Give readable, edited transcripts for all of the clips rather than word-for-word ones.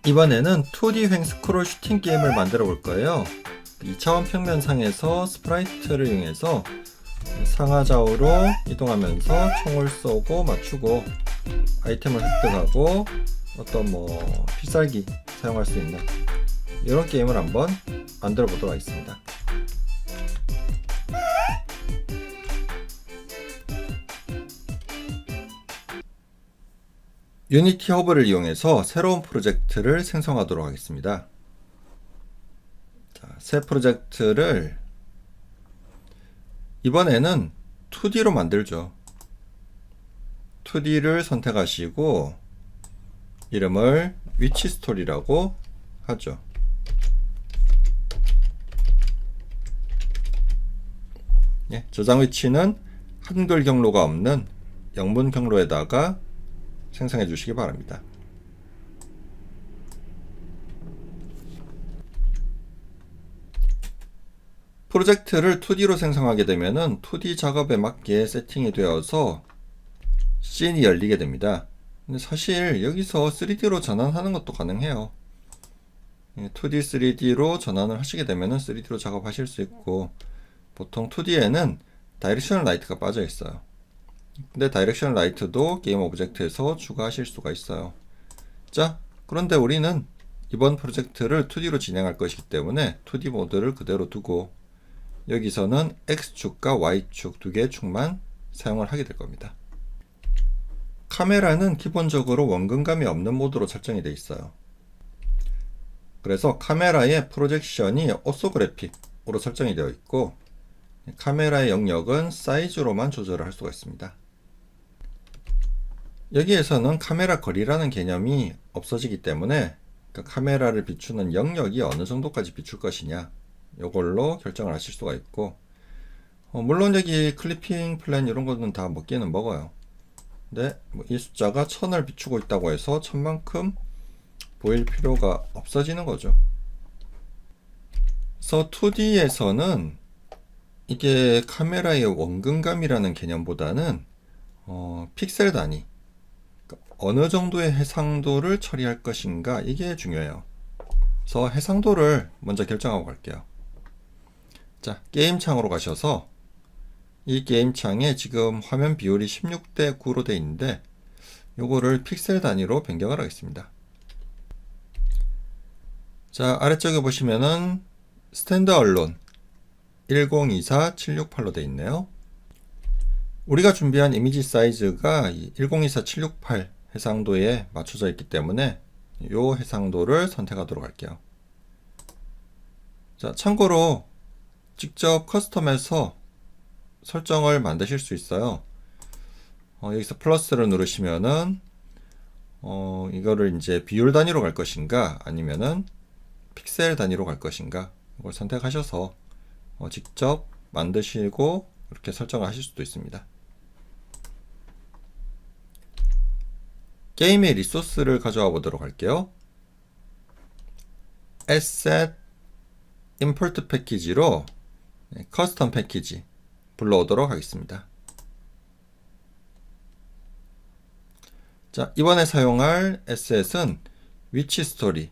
이번에는 2D 횡 스크롤 슈팅 게임을 만들어 볼 거예요. 2차원 평면상에서 스프라이트를 이용해서 상하좌우로 이동하면서 총을 쏘고 맞추고 아이템을 획득하고 어떤 필살기 사용할 수 있는 이런 게임을 한번 만들어 보도록 하겠습니다. 유니티 허브를 이용해서 새로운 프로젝트를 생성하도록 하겠습니다. 자, 새 프로젝트를 이번에는 2D로 만들죠. 2D를 선택하시고 이름을 위치 스토리라고 하죠. 예, 저장 위치는 한글 경로가 없는 영문 경로에다가 생성해 주시기 바랍니다. 프로젝트를 2D로 생성하게 되면은 2D 작업에 맞게 세팅이 되어서 씬이 열리게 됩니다. 근데 사실 여기서 3D로 전환하는 것도 가능해요. 2D, 3D로 전환을 하시게 되면은 3D로 작업하실 수 있고, 보통 2D에는 다이렉셔널 라이트가 빠져 있어요. 근데 다이렉셔널 라이트도 게임 오브젝트에서 추가하실 수가 있어요. 자, 그런데 우리는 이번 프로젝트를 2D로 진행할 것이기 때문에 2D 모드를 그대로 두고 여기서는 X축과 Y축 두 개의 축만 사용을 하게 될 겁니다. 카메라는 기본적으로 원근감이 없는 모드로 설정이 되어 있어요. 그래서 카메라의 프로젝션이 오소그래픽으로 설정이 되어 있고, 카메라의 영역은 사이즈로만 조절을 할 수가 있습니다. 여기에서는 카메라 거리라는 개념이 없어지기 때문에 카메라를 비추는 영역이 어느 정도까지 비출 것이냐, 이걸로 결정을 하실 수가 있고, 물론 여기 클리핑 플랜 이런 거는 다 먹기는 먹어요. 근데 이 숫자가 1000을 비추고 있다고 해서 1000만큼 보일 필요가 없어지는 거죠. 그래서 2D에서는 이게 카메라의 원근감이라는 개념보다는 픽셀 단위, 어느 정도의 해상도를 처리할 것인가, 이게 중요해요. 그래서 해상도를 먼저 결정하고 갈게요. 자, 게임 창으로 가셔서 이 게임 창에 지금 화면 비율이 16대 9로 되어 있는데 요거를 픽셀 단위로 변경을 하겠습니다. 자, 아래쪽에 보시면은 스탠드 얼론 1024-768로 되어 있네요. 우리가 준비한 이미지 사이즈가 1024-768 해상도에 맞춰져 있기 때문에 이 해상도를 선택하도록 할게요. 자, 참고로 직접 커스텀해서 설정을 만드실 수 있어요. 여기서 플러스를 누르시면은 이거를 이제 비율 단위로 갈 것인가 아니면은 픽셀 단위로 갈 것인가, 이걸 선택하셔서 직접 만드시고 이렇게 설정을 하실 수도 있습니다. 게임의 리소스를 가져와 보도록 할게요. Asset Import 패키지로 커스텀 패키지 불러오도록 하겠습니다. 자, 이번에 사용할 에셋은 위치 스토리,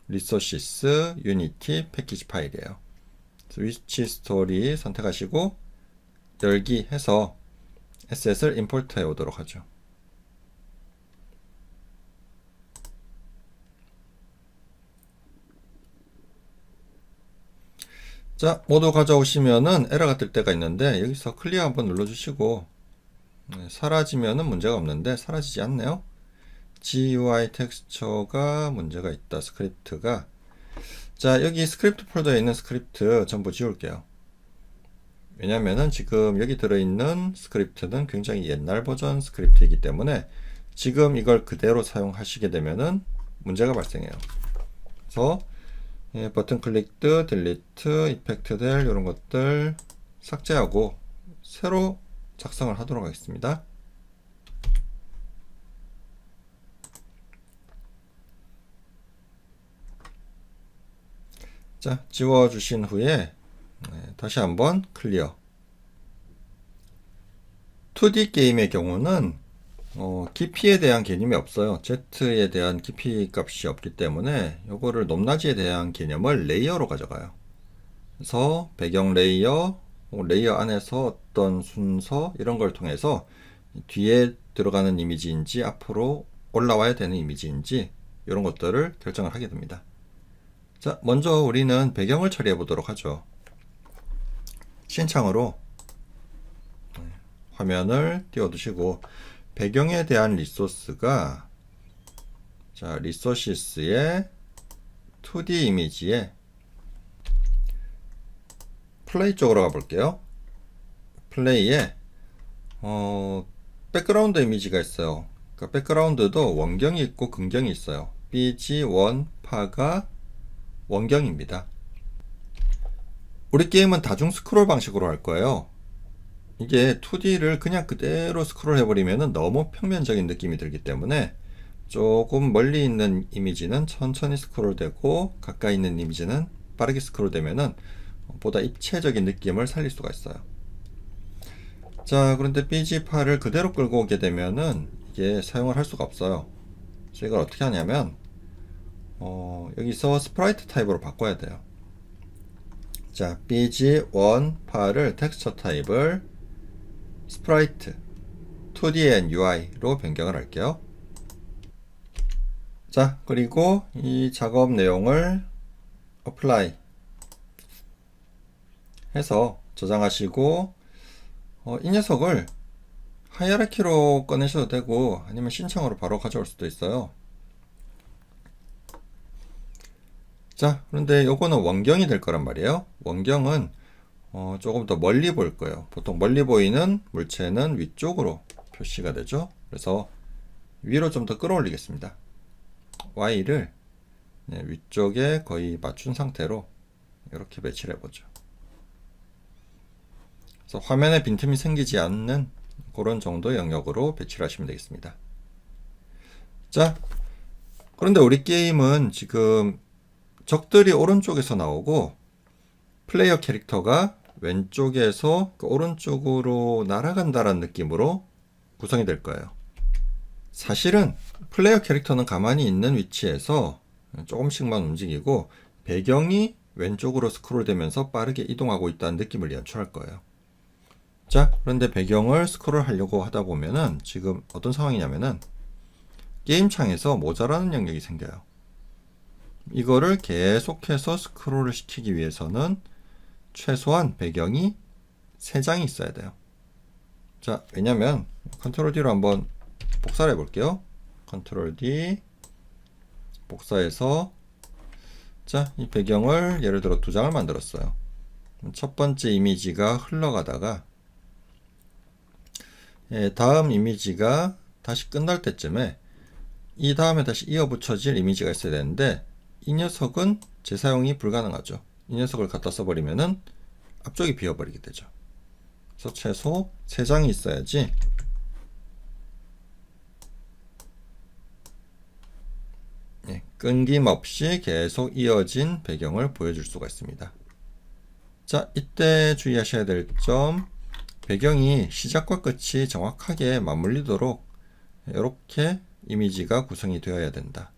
리소시스, 유니티, 패키지 파일이에요. 위치 스토리 선택하시고 열기 해서 에셋을 임포트 해 오도록 하죠. 자, 모두 가져오시면은 에러가 뜰 때가 있는데 여기서 클리어 한번 눌러주시고, 사라지면은 문제가 없는데 사라지지 않네요. GUI 텍스처가 문제가 있다, 스크립트가. 자, 여기 스크립트 폴더에 있는 스크립트 전부 지울게요. 왜냐면은 지금 여기 들어있는 스크립트는 굉장히 옛날 버전 스크립트이기 때문에 지금 이걸 그대로 사용하시게 되면은 문제가 발생해요. 그래서 버튼 클릭드, 딜리트, 이펙트 될 이런 것들 삭제하고 새로 작성을 하도록 하겠습니다. 자, 지워 주신 후에 다시 한번 클리어. 2D 게임의 경우는 깊이에 대한 개념이 없어요. Z에 대한 깊이 값이 없기 때문에 요거를 높낮이에 대한 개념을 레이어로 가져가요. 그래서 배경 레이어, 레이어 안에서 어떤 순서 이런 걸 통해서 뒤에 들어가는 이미지인지 앞으로 올라와야 되는 이미지인지 이런 것들을 결정을 하게 됩니다. 자, 먼저 우리는 배경을 처리해 보도록 하죠. 신창으로 화면을 띄워두시고 배경에 대한 리소스가 자, 리소시스의 2D 이미지에 플레이 쪽으로 가볼게요. 플레이에 백그라운드 이미지가 있어요. 그러니까 백그라운드도 원경이 있고 근경이 있어요. BG1 파가 원경입니다. 우리 게임은 다중 스크롤 방식으로 할 거예요. 이게 2D를 그냥 그대로 스크롤 해버리면 너무 평면적인 느낌이 들기 때문에 조금 멀리 있는 이미지는 천천히 스크롤 되고 가까이 있는 이미지는 빠르게 스크롤 되면은 보다 입체적인 느낌을 살릴 수가 있어요. 자, 그런데 BG8을 그대로 끌고 오게 되면은 이게 사용을 할 수가 없어요. 그래서 이걸 어떻게 하냐면 여기서 스프라이트 타입으로 바꿔야 돼요. 자, BG1 파를 텍스처 타입을 스프라이트 2D and UI로 변경을 할게요. 자, 그리고 이 작업 내용을 apply 해서 저장하시고 이 녀석을 하이어라키로 꺼내셔도 되고 아니면 신청으로 바로 가져올 수도 있어요. 자, 그런데 요거는 원경이 될 거란 말이에요. 원경은 조금 더 멀리 보일 거예요. 보통 멀리 보이는 물체는 위쪽으로 표시가 되죠. 그래서 위로 좀 더 끌어올리겠습니다. Y를 위쪽에 거의 맞춘 상태로 이렇게 배치를 해보죠. 그래서 화면에 빈틈이 생기지 않는 그런 정도의 영역으로 배치를 하시면 되겠습니다. 자, 그런데 우리 게임은 지금 적들이 오른쪽에서 나오고 플레이어 캐릭터가 왼쪽에서 그 오른쪽으로 날아간다는 느낌으로 구성이 될 거예요. 사실은 플레이어 캐릭터는 가만히 있는 위치에서 조금씩만 움직이고 배경이 왼쪽으로 스크롤 되면서 빠르게 이동하고 있다는 느낌을 연출할 거예요. 자, 그런데 배경을 스크롤 하려고 하다 보면은 지금 어떤 상황이냐면은 게임 창에서 모자라는 영역이 생겨요. 이거를 계속해서 스크롤을 시키기 위해서는 최소한 배경이 3장이 있어야 돼요. 자, 왜냐면 컨트롤 D로 한번 복사를 해볼게요. 컨트롤 D 복사해서 자, 이 배경을 예를 들어 2장을 만들었어요. 첫 번째 이미지가 흘러가다가 다음 이미지가 다시 끝날 때쯤에 이 다음에 다시 이어 붙여질 이미지가 있어야 되는데 이 녀석은 재사용이 불가능하죠. 이 녀석을 갖다 써버리면은 앞쪽이 비어버리게 되죠. 그래서 최소 3장이 있어야지 끊김없이 계속 이어진 배경을 보여줄 수가 있습니다. 자, 이때 주의하셔야 될 점, 배경이 시작과 끝이 정확하게 맞물리도록 이렇게 이미지가 구성이 되어야 된다.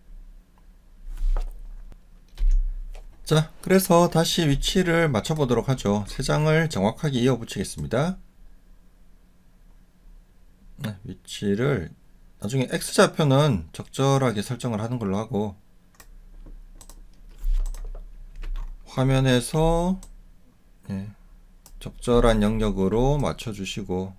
자, 그래서 다시 위치를 맞춰 보도록 하죠. 3장을 정확하게 이어 붙이겠습니다. 위치를 나중에 X좌표는 적절하게 설정을 하는 걸로 하고 화면에서 적절한 영역으로 맞춰주시고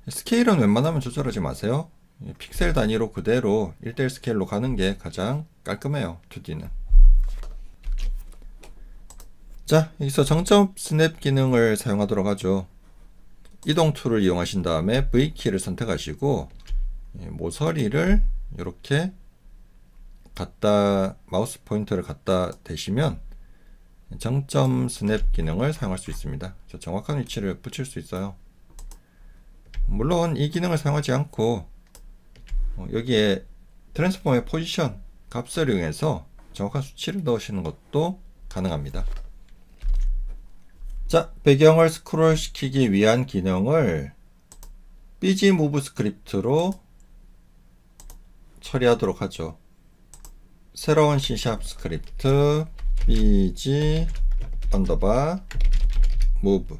스케일은 웬만하면 조절하지 마세요. 픽셀 단위로 그대로 1:1 스케일로 가는 게 가장 깔끔해요. 2D는. 자, 여기서 정점 스냅 기능을 사용하도록 하죠. 이동 툴을 이용하신 다음에 V키를 선택하시고 모서리를 이렇게 갖다 마우스 포인터를 갖다 대시면 정점 스냅 기능을 사용할 수 있습니다. 그래서 정확한 위치를 붙일 수 있어요. 물론 이 기능을 사용하지 않고 여기에 트랜스폼의 포지션 값을 이용해서 정확한 수치를 넣으시는 것도 가능합니다. 자, 배경을 스크롤 시키기 위한 기능을 bg move 스크립트로 처리하도록 하죠. 새로운 C# 스크립트 bg 언더바 move.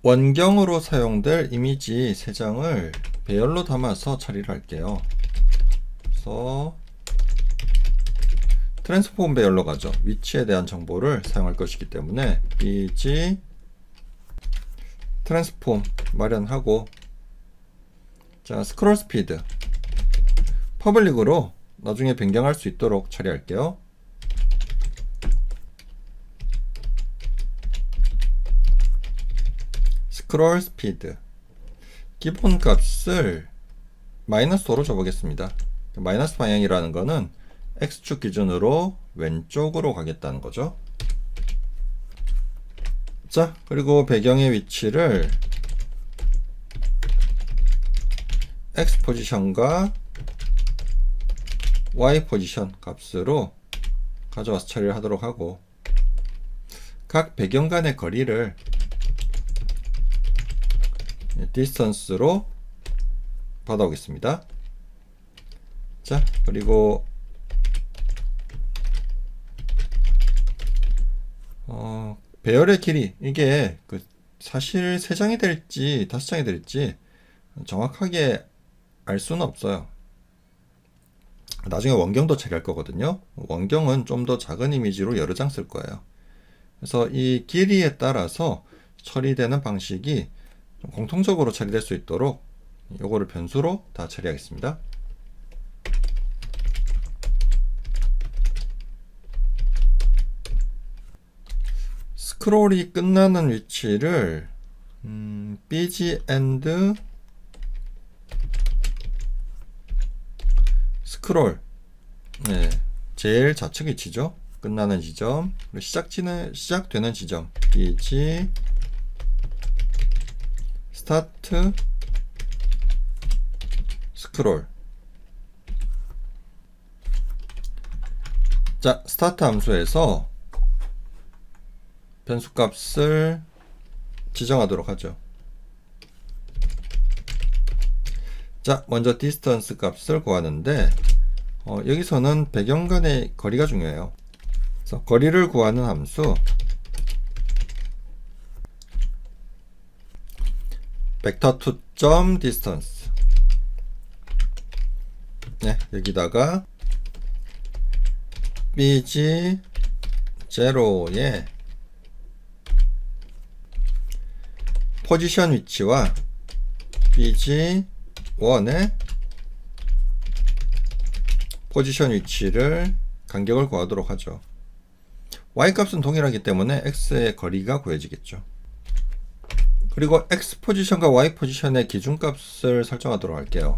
원경으로 사용될 이미지 3장을 배열로 담아서 처리를 할게요. 그래서 트랜스폼 배열로 가죠. 위치에 대한 정보를 사용할 것이기 때문에 bg 트랜스폼 마련하고, 자, 스크롤 스피드 퍼블릭으로 나중에 변경할 수 있도록 처리할게요. 스크롤 스피드 기본 값을 -5로 줘보겠습니다. 마이너스 방향이라는 거는 X축 기준으로 왼쪽으로 가겠다는 거죠. 자, 그리고 배경의 위치를 X 포지션과 Y 포지션 값으로 가져와서 처리를 하도록 하고, 각 배경 간의 거리를 디스턴스로 받아오겠습니다. 자, 그리고 배열의 길이, 이게 사실 3장이 될지 5장이 될지 정확하게 알 수는 없어요. 나중에 원경도 처리할 거거든요. 원경은 좀 더 작은 이미지로 여러 장 쓸 거예요. 그래서 이 길이에 따라서 처리되는 방식이 좀 공통적으로 처리될 수 있도록 요거를 변수로 다 처리하겠습니다. 스크롤이 끝나는 위치를 bg and 스크롤, 네, 제일 좌측 위치죠. 끝나는 지점, 시작되는 지점 bg 스타트 스크롤. 자, 스타트 함수에서 변수값을 지정하도록 하죠. 자, 먼저 디스턴스 값을 구하는데 여기서는 배경 간의 거리가 중요해요. 그래서 거리를 구하는 함수 vector2.distance, 네, 여기다가 bg 0의 포지션 위치와 bg 1의 포지션 위치를 간격을 구하도록 하죠. y 값은 동일하기 때문에 x의 거리가 구해지겠죠. 그리고 x 포지션과 y 포지션의 기준값을 설정하도록 할게요.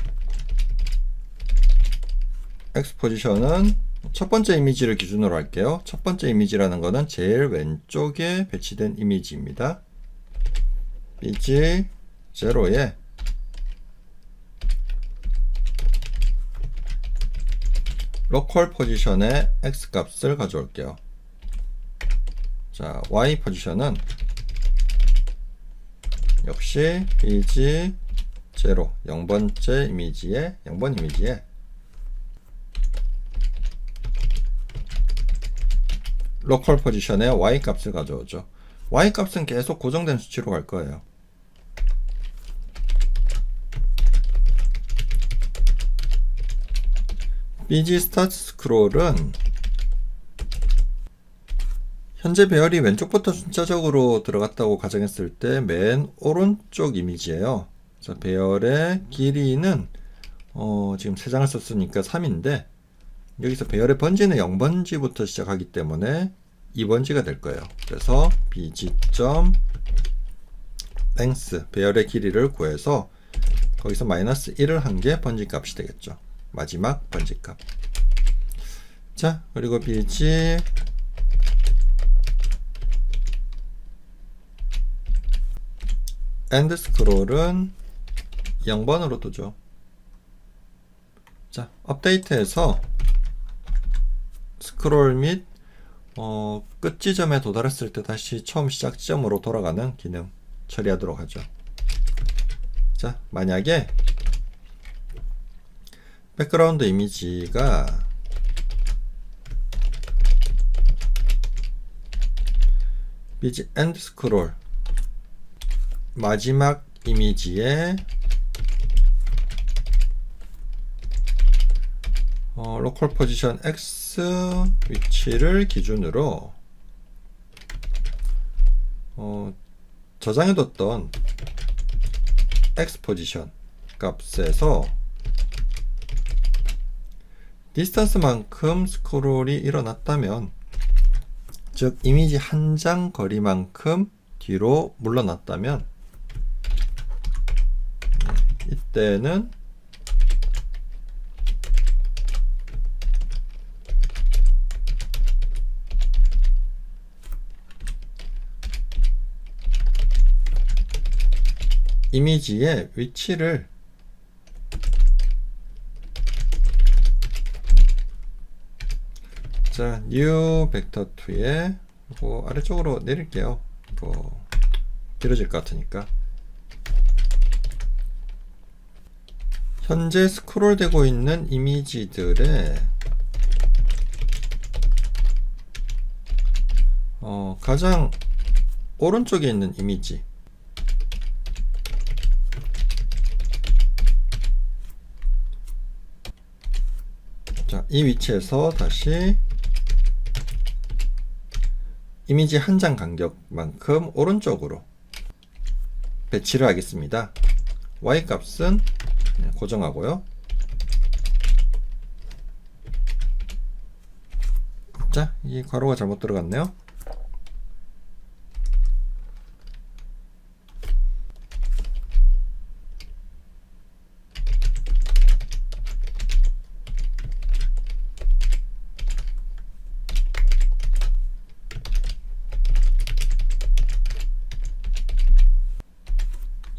x 포지션은 첫 번째 이미지를 기준으로 할게요. 첫 번째 이미지라는 것은 제일 왼쪽에 배치된 이미지입니다. bg 0에 로컬 포지션의 x 값을 가져올게요. 자, y 포지션은 역시 bg 0, 0번째 이미지에 0번 이미지에 로컬 포지션의 y 값을 가져오죠. y 값은 계속 고정된 수치로 갈 거예요. bg start 스크롤은 현재 배열이 왼쪽부터 순차적으로 들어갔다고 가정했을 때 맨 오른쪽 이미지예요. 그래서 배열의 길이는 지금 3장을 썼으니까 3인데 여기서 배열의 번지는 0번지부터 시작하기 때문에 2번지가 될 거예요. 그래서 bg.length 배열의 길이를 구해서 거기서 -1을 한 게 번지 값이 되겠죠. 마지막 번지 값. 자, 그리고 bg end 스크롤은 0번으로 두죠. 자, 업데이트해서 스크롤 및 끝 지점에 도달했을 때 다시 처음 시작 지점으로 돌아가는 기능 처리하도록 하죠. 자, 만약에 백그라운드 이미지가 비지 엔드 스크롤 마지막 이미지에 로컬 포지션 X 위치를 기준으로 저장해뒀던 X 포지션 값에서 디스턴스만큼 스크롤이 일어났다면, 즉 이미지 한 장 거리만큼 뒤로 물러났다면, 이때는 이미지의 위치를 자, new vector 2에 이거 아래쪽으로 내릴게요. 이거 길어질 것 같으니까. 현재 스크롤 되고 있는 이미지들의 가장 오른쪽에 있는 이미지, 자, 이 위치에서 다시 이미지 한 장 간격만큼 오른쪽으로 배치를 하겠습니다. Y 값은 고정하고요. 자, 이 괄호가 잘못 들어갔네요.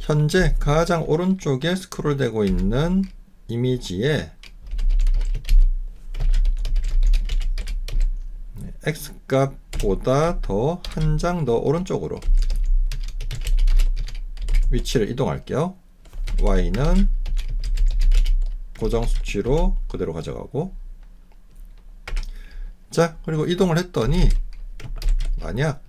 현재 가장 오른쪽에 스크롤 되고 있는 이미지에 X 값보다 더 한 장 더 오른쪽으로 위치를 이동할게요. Y는 고정 수치로 그대로 가져가고, 자, 그리고 이동을 했더니 만약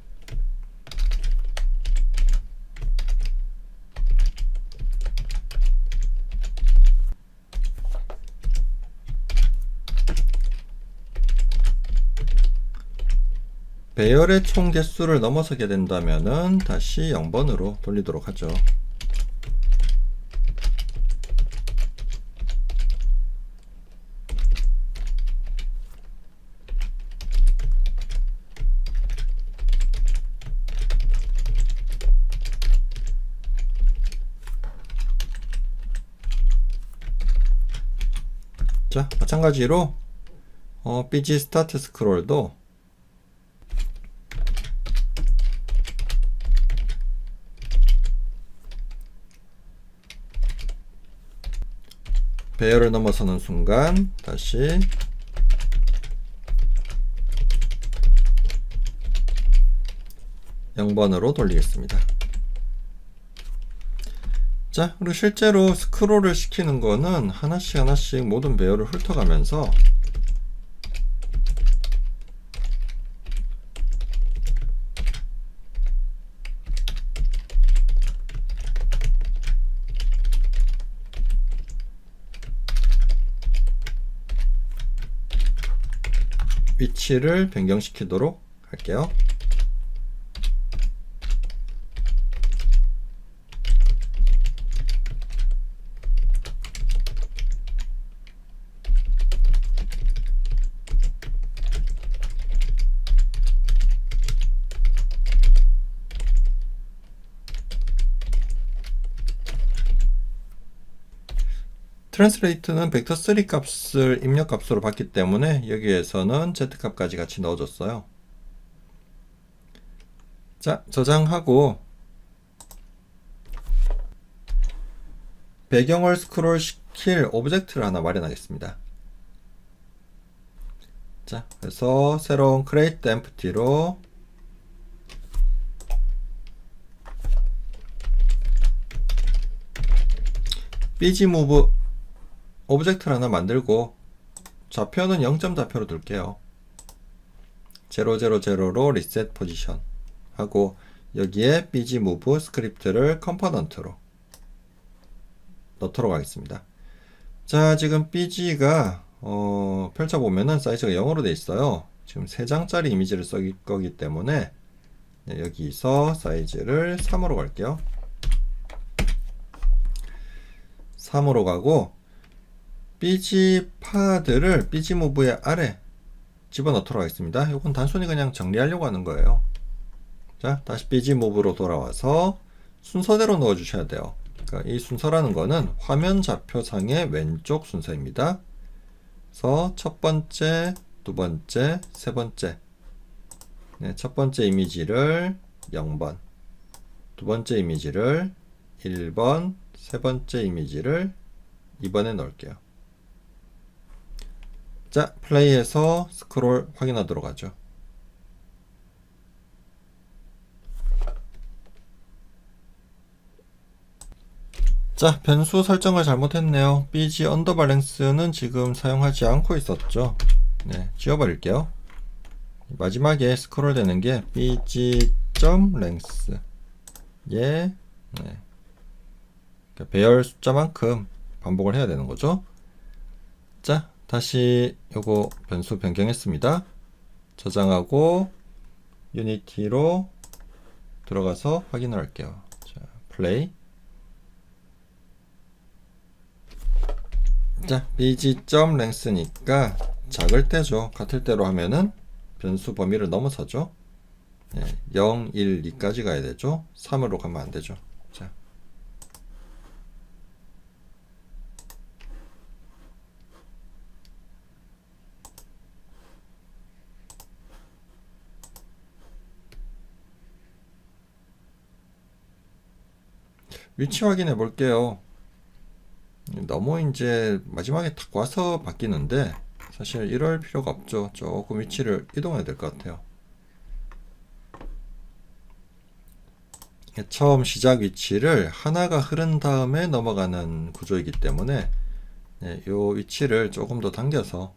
배열의 총 개수를 넘어서게 된다면은 다시 0번으로 돌리도록 하죠. 자, 마찬가지로 BG 스타트 스크롤도 배열을 넘어서는 순간 다시 (0번으로) 돌리겠습니다. 자, 그리고 실제로 스크롤을 시키는 거는 하나씩 하나씩 모든 배열을 훑어가면서 위치를 변경시키도록 할게요. 트랜스레이트는 벡터 3 값을 입력 값으로 받기 때문에 여기에서는 z 값까지 같이 넣어줬어요. 자, 저장하고 배경을 스크롤 시킬 오브젝트를 하나 마련하겠습니다. 자, 그래서 새로운 create empty로 bgmove 오브젝트를 하나 만들고 좌표는 0점 좌표로 둘게요. 000로 리셋 포지션 하고 여기에 bgmove 스크립트를 컴포넌트로 넣도록 하겠습니다. 자, 지금 bg가 펼쳐보면은 사이즈가 0으로 되어 있어요. 지금 3장짜리 이미지를 쓸 거기 때문에 여기서 사이즈를 3으로 갈게요. 3으로 가고 bg 파드를 bgmove의 아래 집어넣도록 하겠습니다. 이건 단순히 그냥 정리하려고 하는 거예요. 자, 다시 bgmove로 돌아와서 순서대로 넣어 주셔야 돼요. 그러니까 이 순서라는 거는 화면 좌표상의 왼쪽 순서입니다. 그래서 첫 번째, 두 번째, 세 번째. 네, 첫 번째 이미지를 0번, 두 번째 이미지를 1번, 세 번째 이미지를 2번에 넣을게요. 자, 플레이해서 스크롤 확인하도록 하죠. 자, 변수 설정을 잘못했네요. bg 언더바 랭스는 지금 사용하지 않고 있었죠. 네, 지워버릴게요. 마지막에 스크롤 되는 게 bg.length 예, 네. 배열 숫자만큼 반복을 해야 되는 거죠. 자, 다시 요거 변수 변경했습니다. 저장하고 유니티로 들어가서 확인을 할게요. 자, 플레이. 자, bg.length니까 작을 때죠. 같을 때로 하면은 변수 범위를 넘어서죠. 네, 0, 1, 2까지 가야 되죠. 3으로 가면 안 되죠. 자. 위치 확인해 볼게요. 너무 이제 마지막에 탁 와서 바뀌는데 사실 이럴 필요가 없죠. 조금 위치를 이동해야 될 것 같아요. 처음 시작 위치를 하나가 흐른 다음에 넘어가는 구조이기 때문에 이 위치를 조금 더 당겨서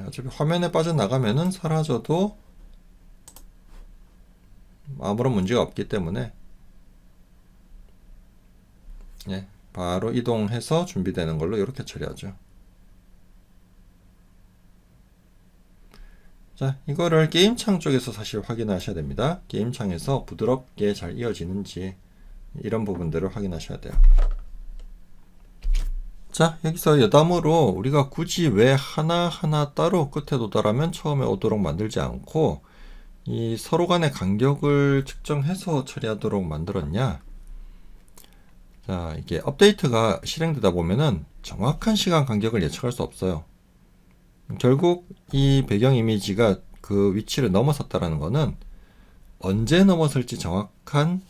어차피 화면에 빠져나가면은 사라져도 아무런 문제가 없기 때문에 바로 이동해서 준비되는 걸로 이렇게 처리하죠. 자, 이거를 게임창 쪽에서 사실 확인하셔야 됩니다. 게임창에서 부드럽게 잘 이어지는지 이런 부분들을 확인하셔야 돼요. 자, 여기서 여담으로 우리가 굳이 왜 하나하나 따로 끝에 도달하면 처음에 오도록 만들지 않고 이 서로 간의 간격을 측정해서 처리하도록 만들었냐? 자, 이게 업데이트가 실행되다 보면은 정확한 시간 간격을 예측할 수 없어요. 결국 이 배경 이미지가 그 위치를 넘어섰다라는 거는 언제 넘어설지 정확한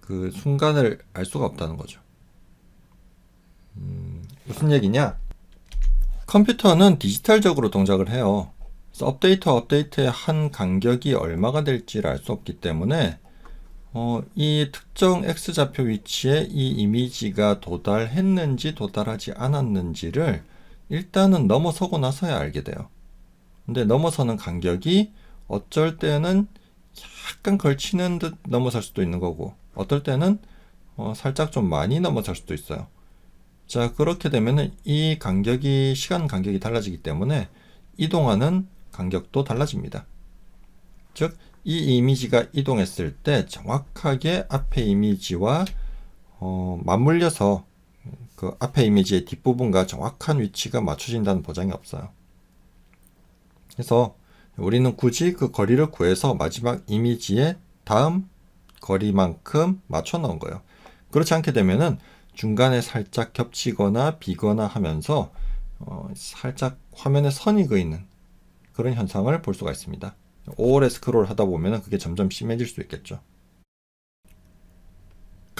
그 순간을 알 수가 없다는 거죠. 무슨 얘기냐? 컴퓨터는 디지털적으로 동작을 해요. 그래서 업데이트의 한 간격이 얼마가 될지를 알 수 없기 때문에 이 특정 X좌표 위치에 이 이미지가 도달했는지 도달하지 않았는지를 일단은 넘어서고 나서야 알게 돼요. 근데 넘어서는 간격이 어쩔 때는 약간 걸치는 듯 넘어설 수도 있는 거고 어떨 때는 살짝 좀 많이 넘어설 수도 있어요. 자, 그렇게 되면은 이 간격이 시간 간격이 달라지기 때문에 이동하는 간격도 달라집니다. 즉 이 이미지가 이동했을 때 정확하게 앞에 이미지와 맞물려서 그 앞에 이미지의 뒷부분과 정확한 위치가 맞춰진다는 보장이 없어요. 그래서 우리는 굳이 그 거리를 구해서 마지막 이미지의 다음 거리만큼 맞춰 넣은 거예요. 그렇지 않게 되면은 중간에 살짝 겹치거나 비거나 하면서 살짝 화면에 선이 그이는 그런 현상을 볼 수가 있습니다. 오래 스크롤 하다 보면 그게 점점 심해질 수 있겠죠.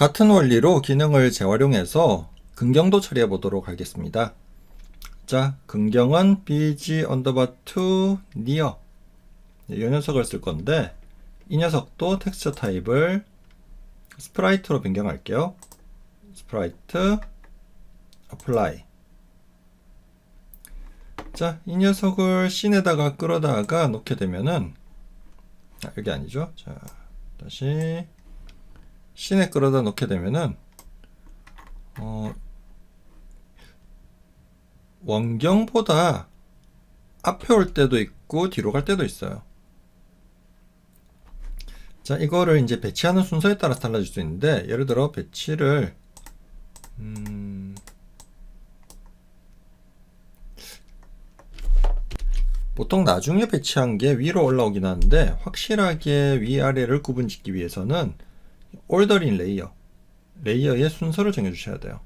같은 원리로 기능을 재활용해서 긍정도 처리해 보도록 하겠습니다. 자, 긍정은 bg 언더바 to near 이 녀석을 쓸 건데, 이 녀석도 텍스처 타입을 스프라이트로 변경할게요. 스프라이트 apply. 자, 이 녀석을 씬에다가 끌어다가 놓게 되면은, 여기 아니죠. 자, 다시 씬에 끌어다 놓게 되면은 원경보다 앞에 올 때도 있고 뒤로 갈 때도 있어요. 자, 이거를 이제 배치하는 순서에 따라서 달라질 수 있는데, 예를 들어 배치를 보통 나중에 배치한 게 위로 올라오긴 하는데, 확실하게 위아래를 구분짓기 위해서는 order인 레이어의 순서를 정해주셔야 돼요.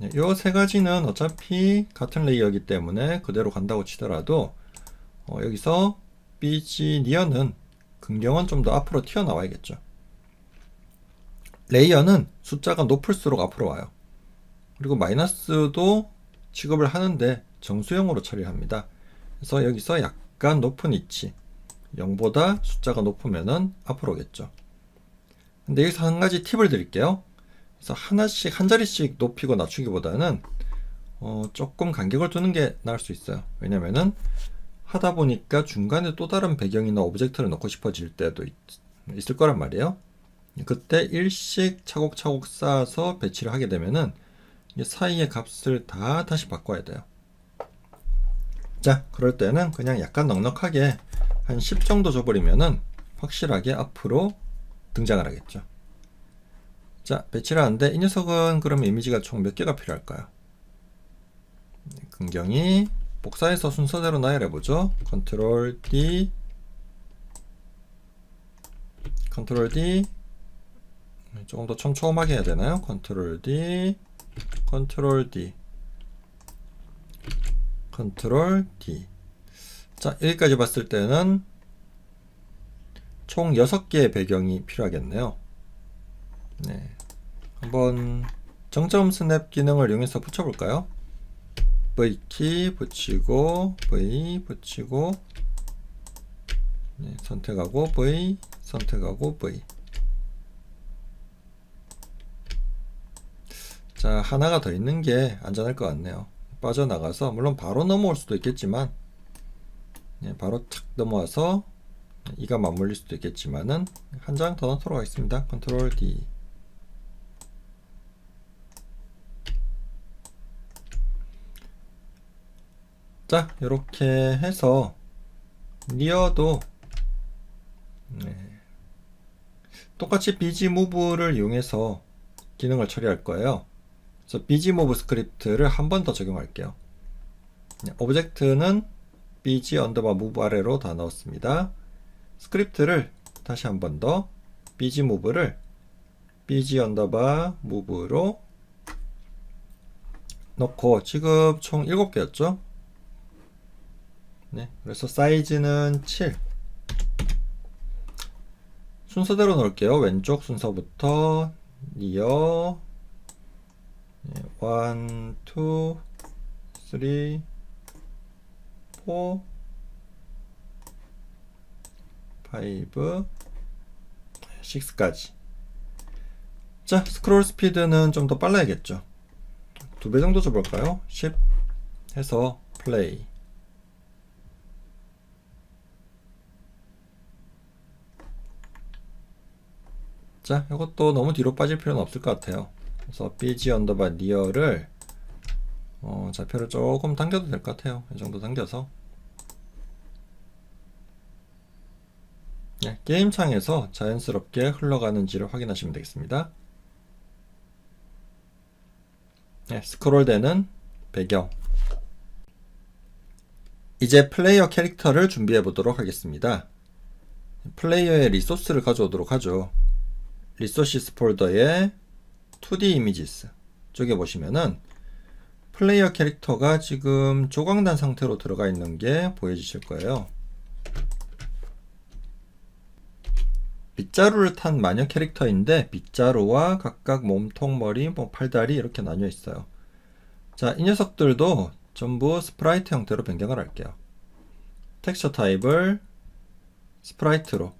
이 세 가지는 어차피 같은 레이어이기 때문에 그대로 간다고 치더라도, 여기서 bg near는 긍정은 좀 더 앞으로 튀어나와야겠죠. 레이어는 숫자가 높을수록 앞으로 와요. 그리고 마이너스도 취급을 하는데 정수형으로 처리합니다. 그래서 여기서 약간 높은 위치, 0보다 숫자가 높으면은 앞으로 오겠죠. 근데 여기서 한 가지 팁을 드릴게요. 그래서 하나씩, 한 자리씩 높이고 낮추기보다는 조금 간격을 두는 게 나을 수 있어요. 왜냐면은 하다 보니까 중간에 또 다른 배경이나 오브젝트를 넣고 싶어질 때도 있을 거란 말이에요. 그때 일씩 차곡차곡 쌓아서 배치를 하게 되면은 이 사이의 값을 다 다시 바꿔야 돼요. 자, 그럴 때는 그냥 약간 넉넉하게 한 10 정도 줘버리면은 확실하게 앞으로 등장을 하겠죠. 자, 배치를 하는데, 이 녀석은 그럼 이미지가 총 몇 개가 필요할까요? 긍정이 복사해서 순서대로 나열해보죠. 컨트롤 D, 컨트롤 D, 조금 더 촘촘하게 해야 되나요? 컨트롤 D, 컨트롤 D, 컨트롤 D. 자, 여기까지 봤을 때는 총 6개의 배경이 필요하겠네요. 네, 한번 정점 스냅 기능을 이용해서 붙여볼까요? V키 붙이고 V 붙이고, 네, 선택하고 V 선택하고 V. 자, 하나가 더 있는 게 안전할 것 같네요. 빠져나가서, 물론 바로 넘어올 수도 있겠지만, 네, 바로 착 넘어와서 이가 맞물릴 수도 있겠지만은 한 장 더 넣도록 하겠습니다. 컨트롤 D. 자, 이렇게 해서 니어도 똑같이 bg move를 이용해서 기능을 처리할 거예요. 그래서 bg move 스크립트를 한 번 더 적용할게요. 오브젝트는 bg 언더바 move 아래로 다 넣었습니다. 스크립트를 다시 한 번 더 bg move를 bg 언더바 move로 넣고, 지금 총 7개였죠? 네, 그래서 사이즈는 7. 순서대로 넣을게요. 왼쪽 순서부터 니어 1, 2, 3, 4, 5, 6까지. 자, 스크롤 스피드는 좀 더 빨라야겠죠. 2배 정도 줘볼까요? 10 해서 플레이. 자, 이것도 너무 뒤로 빠질 필요는 없을 것 같아요. 그래서 bg 언더바 near를 좌표를 조금 당겨도 될 것 같아요. 이 정도 당겨서. 네, 게임 창에서 자연스럽게 흘러가는지를 확인하시면 되겠습니다. 네, 스크롤되는 배경. 이제 플레이어 캐릭터를 준비해 보도록 하겠습니다. 플레이어의 리소스를 가져오도록 하죠. 리소시스 폴더에 2D 이미지스 쪽에 보시면은 플레이어 캐릭터가 지금 조각난 상태로 들어가 있는 게 보여지실 거예요. 빗자루를 탄 마녀 캐릭터인데 빗자루와 각각 몸통, 머리, 뭐 팔다리 이렇게 나뉘어 있어요. 자, 이 녀석들도 전부 스프라이트 형태로 변경을 할게요. 텍스처 타입을 스프라이트로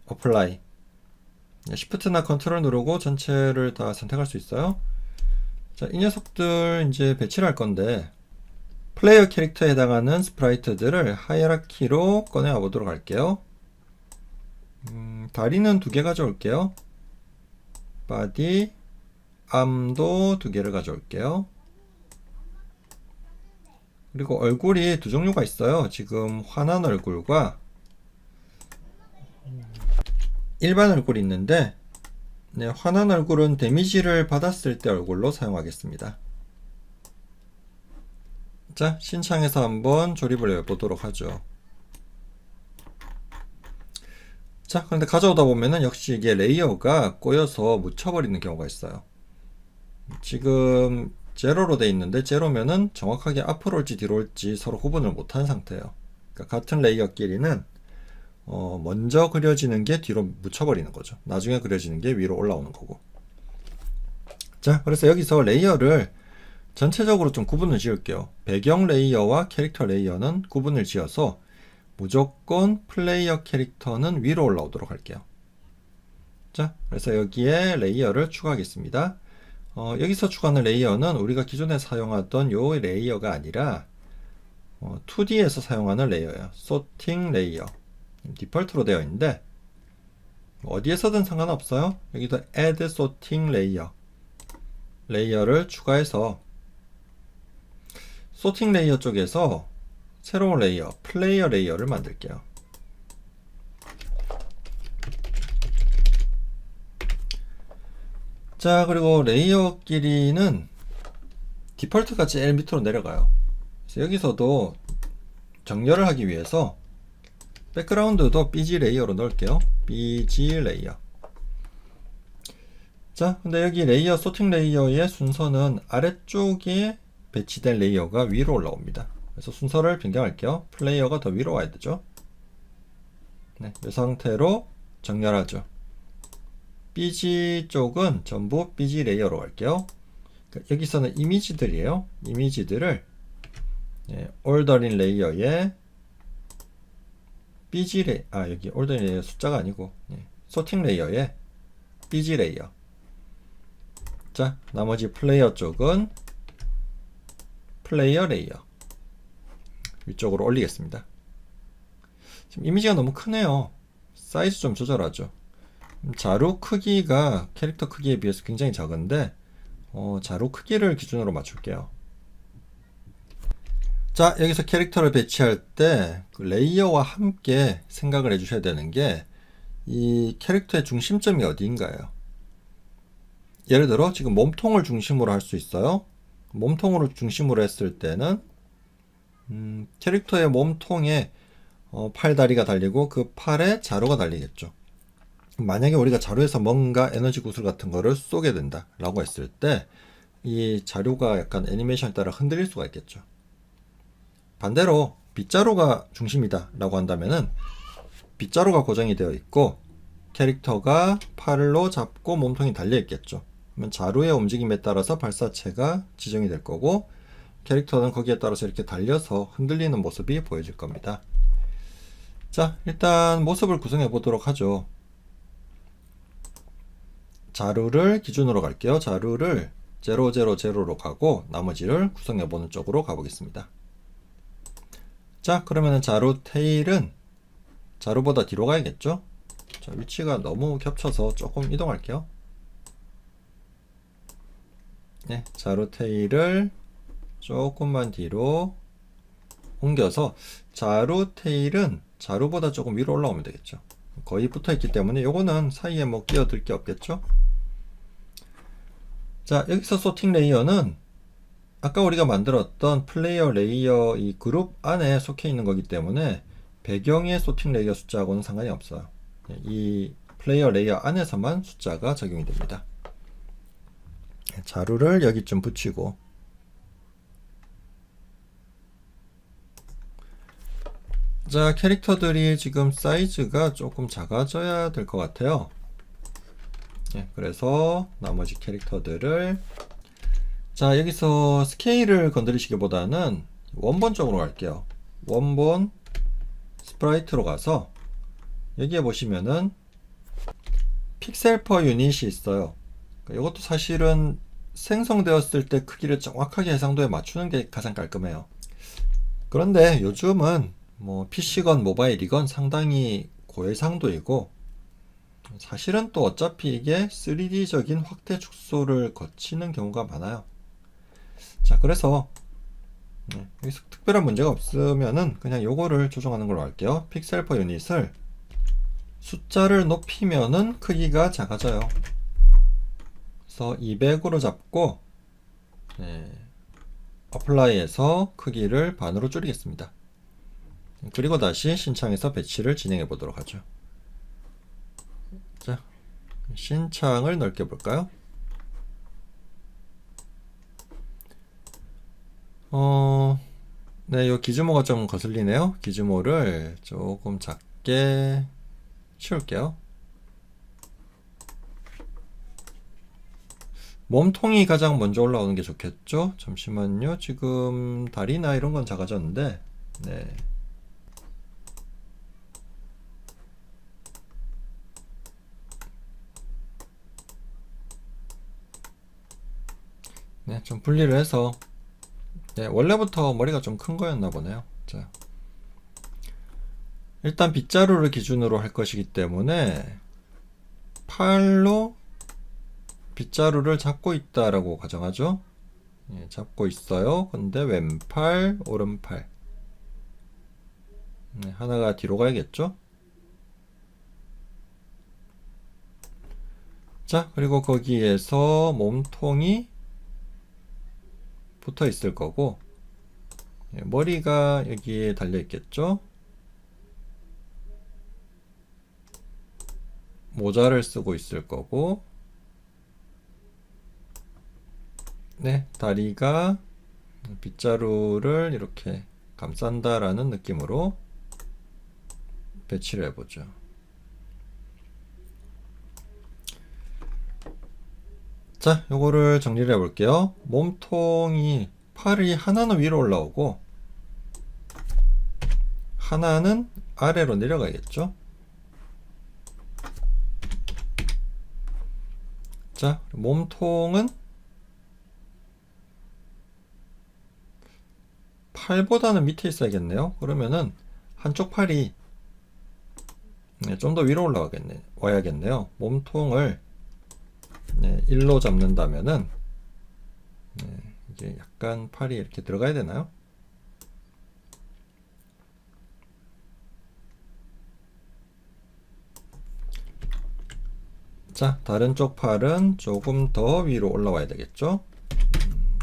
어플라이. Shift나 컨트롤 누르고 전체를 다 선택할 수 있어요. 자, 이 녀석들 이제 배치를 할 건데 플레이어 캐릭터에 해당하는 스프라이트들을 하이라키로 꺼내와 보도록 할게요. 다리는 2개 가져올게요. 바디, 암도 2개를 가져올게요. 그리고 얼굴이 2종류가 있어요. 지금 환한 얼굴과 일반 얼굴이 있는데 환한 얼굴은 데미지를 받았을 때 얼굴로 사용하겠습니다. 자, 신창에서 한번 조립을 해보도록 하죠. 자, 그런데 가져오다 보면은 역시 이게 레이어가 꼬여서 묻혀버리는 경우가 있어요. 지금 제로로 돼 있는데 제로면은 정확하게 앞으로 올지 뒤로 올지 서로 구분을 못한 상태예요. 그러니까 같은 레이어끼리는 먼저 그려지는 게 뒤로 묻혀버리는 거죠. 나중에 그려지는 게 위로 올라오는 거고. 자, 그래서 여기서 레이어를 전체적으로 좀 구분을 지을게요. 배경 레이어와 캐릭터 레이어는 구분을 지어서 무조건 플레이어 캐릭터는 위로 올라오도록 할게요. 자, 그래서 여기에 레이어를 추가하겠습니다. 여기서 추가하는 레이어는 우리가 기존에 사용하던 요 레이어가 아니라 2D에서 사용하는 레이어예요. 소팅 레이어. 디폴트로 되어 있는데 어디에서든 상관없어요. 여기도 add sorting layer 레이어를 추가해서 소팅 레이어 쪽에서 새로운 레이어, 플레이어 레이어를 만들게요. 자, 그리고 레이어끼리는 디폴트가 제일 밑으로 내려가요. 그래서 여기서도 정렬을 하기 위해서 백그라운드도 BG 레이어로 넣을게요. BG 레이어. 자, 근데 여기 레이어, 소팅 레이어의 순서는 아래쪽에 배치된 레이어가 위로 올라옵니다. 그래서 순서를 변경할게요. 플레이어가 더 위로 와야 되죠. 네, 이 상태로 정렬하죠. BG 쪽은 전부 BG 레이어로 갈게요. 여기서는 이미지들이에요. 이미지들을 올더링 레이어에 BG 레이어, 여기 올더링 레이어 숫자가 아니고 소팅 레이어에 BG 레이어. 자, 나머지 플레이어 쪽은 플레이어 레이어 위쪽으로 올리겠습니다. 지금 이미지가 너무 크네요. 사이즈 좀 조절하죠. 자루 크기가 캐릭터 크기에 비해서 굉장히 작은데 자루 크기를 기준으로 맞출게요. 자, 여기서 캐릭터를 배치할 때 그 레이어와 함께 생각을 해주셔야 되는 게 이 캐릭터의 중심점이 어디인가요? 예를 들어 지금 몸통을 중심으로 할 수 있어요. 몸통으로 중심으로 했을 때는 캐릭터의 몸통에 팔다리가 달리고 그 팔에 자루가 달리겠죠. 만약에 우리가 자루에서 뭔가 에너지 구슬 같은 거를 쏘게 된다 라고 했을 때 이 자루가 약간 애니메이션에 따라 흔들릴 수가 있겠죠. 반대로 빗자루가 중심이다 라고 한다면은 빗자루가 고정이 되어 있고 캐릭터가 팔로 잡고 몸통이 달려 있겠죠. 그러면 자루의 움직임에 따라서 발사체가 지정이 될 거고 캐릭터는 거기에 따라서 이렇게 달려서 흔들리는 모습이 보여질 겁니다. 자, 일단 모습을 구성해 보도록 하죠. 자루를 기준으로 갈게요. 자루를 000로 가고 나머지를 구성해 보는 쪽으로 가보겠습니다. 자, 그러면은 자루 테일은 자루보다 뒤로 가야겠죠? 자, 위치가 너무 겹쳐서 조금 이동할게요. 네, 자루 테일을 조금만 뒤로 옮겨서 자루 테일은 자루보다 조금 위로 올라오면 되겠죠. 거의 붙어 있기 때문에 요거는 사이에 뭐 끼어들 게 없겠죠. 자, 여기서 소팅 레이어는 아까 우리가 만들었던 플레이어 레이어 이 그룹 안에 속해 있는 거기 때문에 배경의 소팅 레이어 숫자하고는 상관이 없어요. 이 플레이어 레이어 안에서만 숫자가 적용이 됩니다. 자루를 여기쯤 붙이고 자, 캐릭터들이 지금 사이즈가 조금 작아져야 될 것 같아요. 그래서 나머지 캐릭터들을, 자, 여기서 스케일을 건드리시기보다는 원본 쪽으로 갈게요. 원본 스프라이트로 가서 여기에 보시면은 픽셀 퍼 유닛이 있어요. 이것도 사실은 생성되었을 때 크기를 정확하게 해상도에 맞추는 게 가장 깔끔해요. 그런데 요즘은 뭐 PC건 모바일이건 상당히 고해상도이고, 사실은 또 어차피 이게 3D적인 확대 축소를 거치는 경우가 많아요. 자, 그래서 여기서 특별한 문제가 없으면은 그냥 요거를 조정하는 걸로 할게요. 픽셀 퍼 유닛을 숫자를 높이면은 크기가 작아져요. 그래서 200으로 잡고 어플라이에서 크기를 반으로 줄이겠습니다. 그리고 다시 신창에서 배치를 진행해 보도록 하죠. 자, 신창을 넓게 볼까요? 네, 요 기즈모가 좀 거슬리네요. 기즈모를 조금 작게 치울게요. 몸통이 가장 먼저 올라오는 게 좋겠죠? 잠시만요. 지금 다리나 이런 건 작아졌는데, 네. 네, 좀 분리를 해서, 네, 원래부터 머리가 좀 큰 거였나 보네요. 자, 일단 빗자루를 기준으로 할 것이기 때문에 팔로 빗자루를 잡고 있다라고 가정하죠. 잡고 있어요. 근데 왼팔, 오른팔. 하나가 뒤로 가야겠죠. 자, 그리고 거기에서 몸통이 붙어 있을 거고, 머리가 여기에 달려 있겠죠. 모자를 쓰고 있을 거고, 네, 다리가 빗자루를 이렇게 감싼다라는 느낌으로 배치를 해보죠. 자, 요거를 정리를 해볼게요. 몸통이 팔이 하나는 위로 올라오고 하나는 아래로 내려가겠죠. 자, 몸통은 팔보다는 밑에 있어야겠네요. 그러면은 한쪽 팔이 좀 더 위로 와야겠네요. 몸통을 1로 잡는다면은 이게 약간 팔이 이렇게 들어가야 되나요? 자, 다른 쪽 팔은 조금 더 위로 올라와야 되겠죠?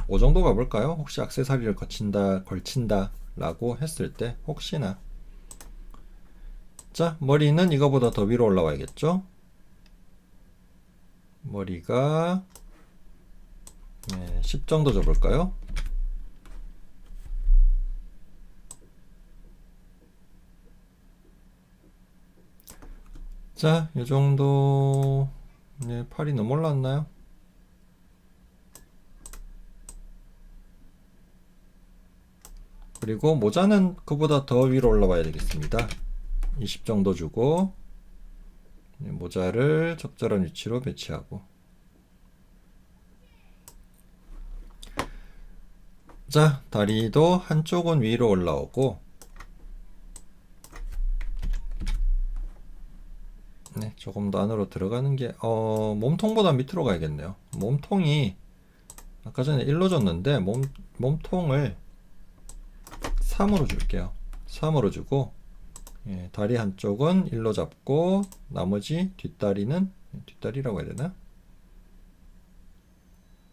5 정도 가볼까요? 혹시 액세서리를 걸친다 라고 했을 때 혹시나. 자, 머리는 이거보다 더 위로 올라와야겠죠? 머리가 10 정도 줘볼까요? 자, 이 정도. 팔이 너무 올라왔나요? 그리고 모자는 그보다 더 위로 올라와야 되겠습니다. 20 정도 주고 모자를 적절한 위치로 배치하고, 자, 다리도 한쪽은 위로 올라오고, 네, 조금 더 안으로 들어가는 게 몸통보다 밑으로 가야겠네요. 몸통이 아까 전에 1로 줬는데 몸통을 3으로 줄게요. 3으로 주고 다리 한쪽은 1로 잡고 나머지 뒷다리라고 해야 되나?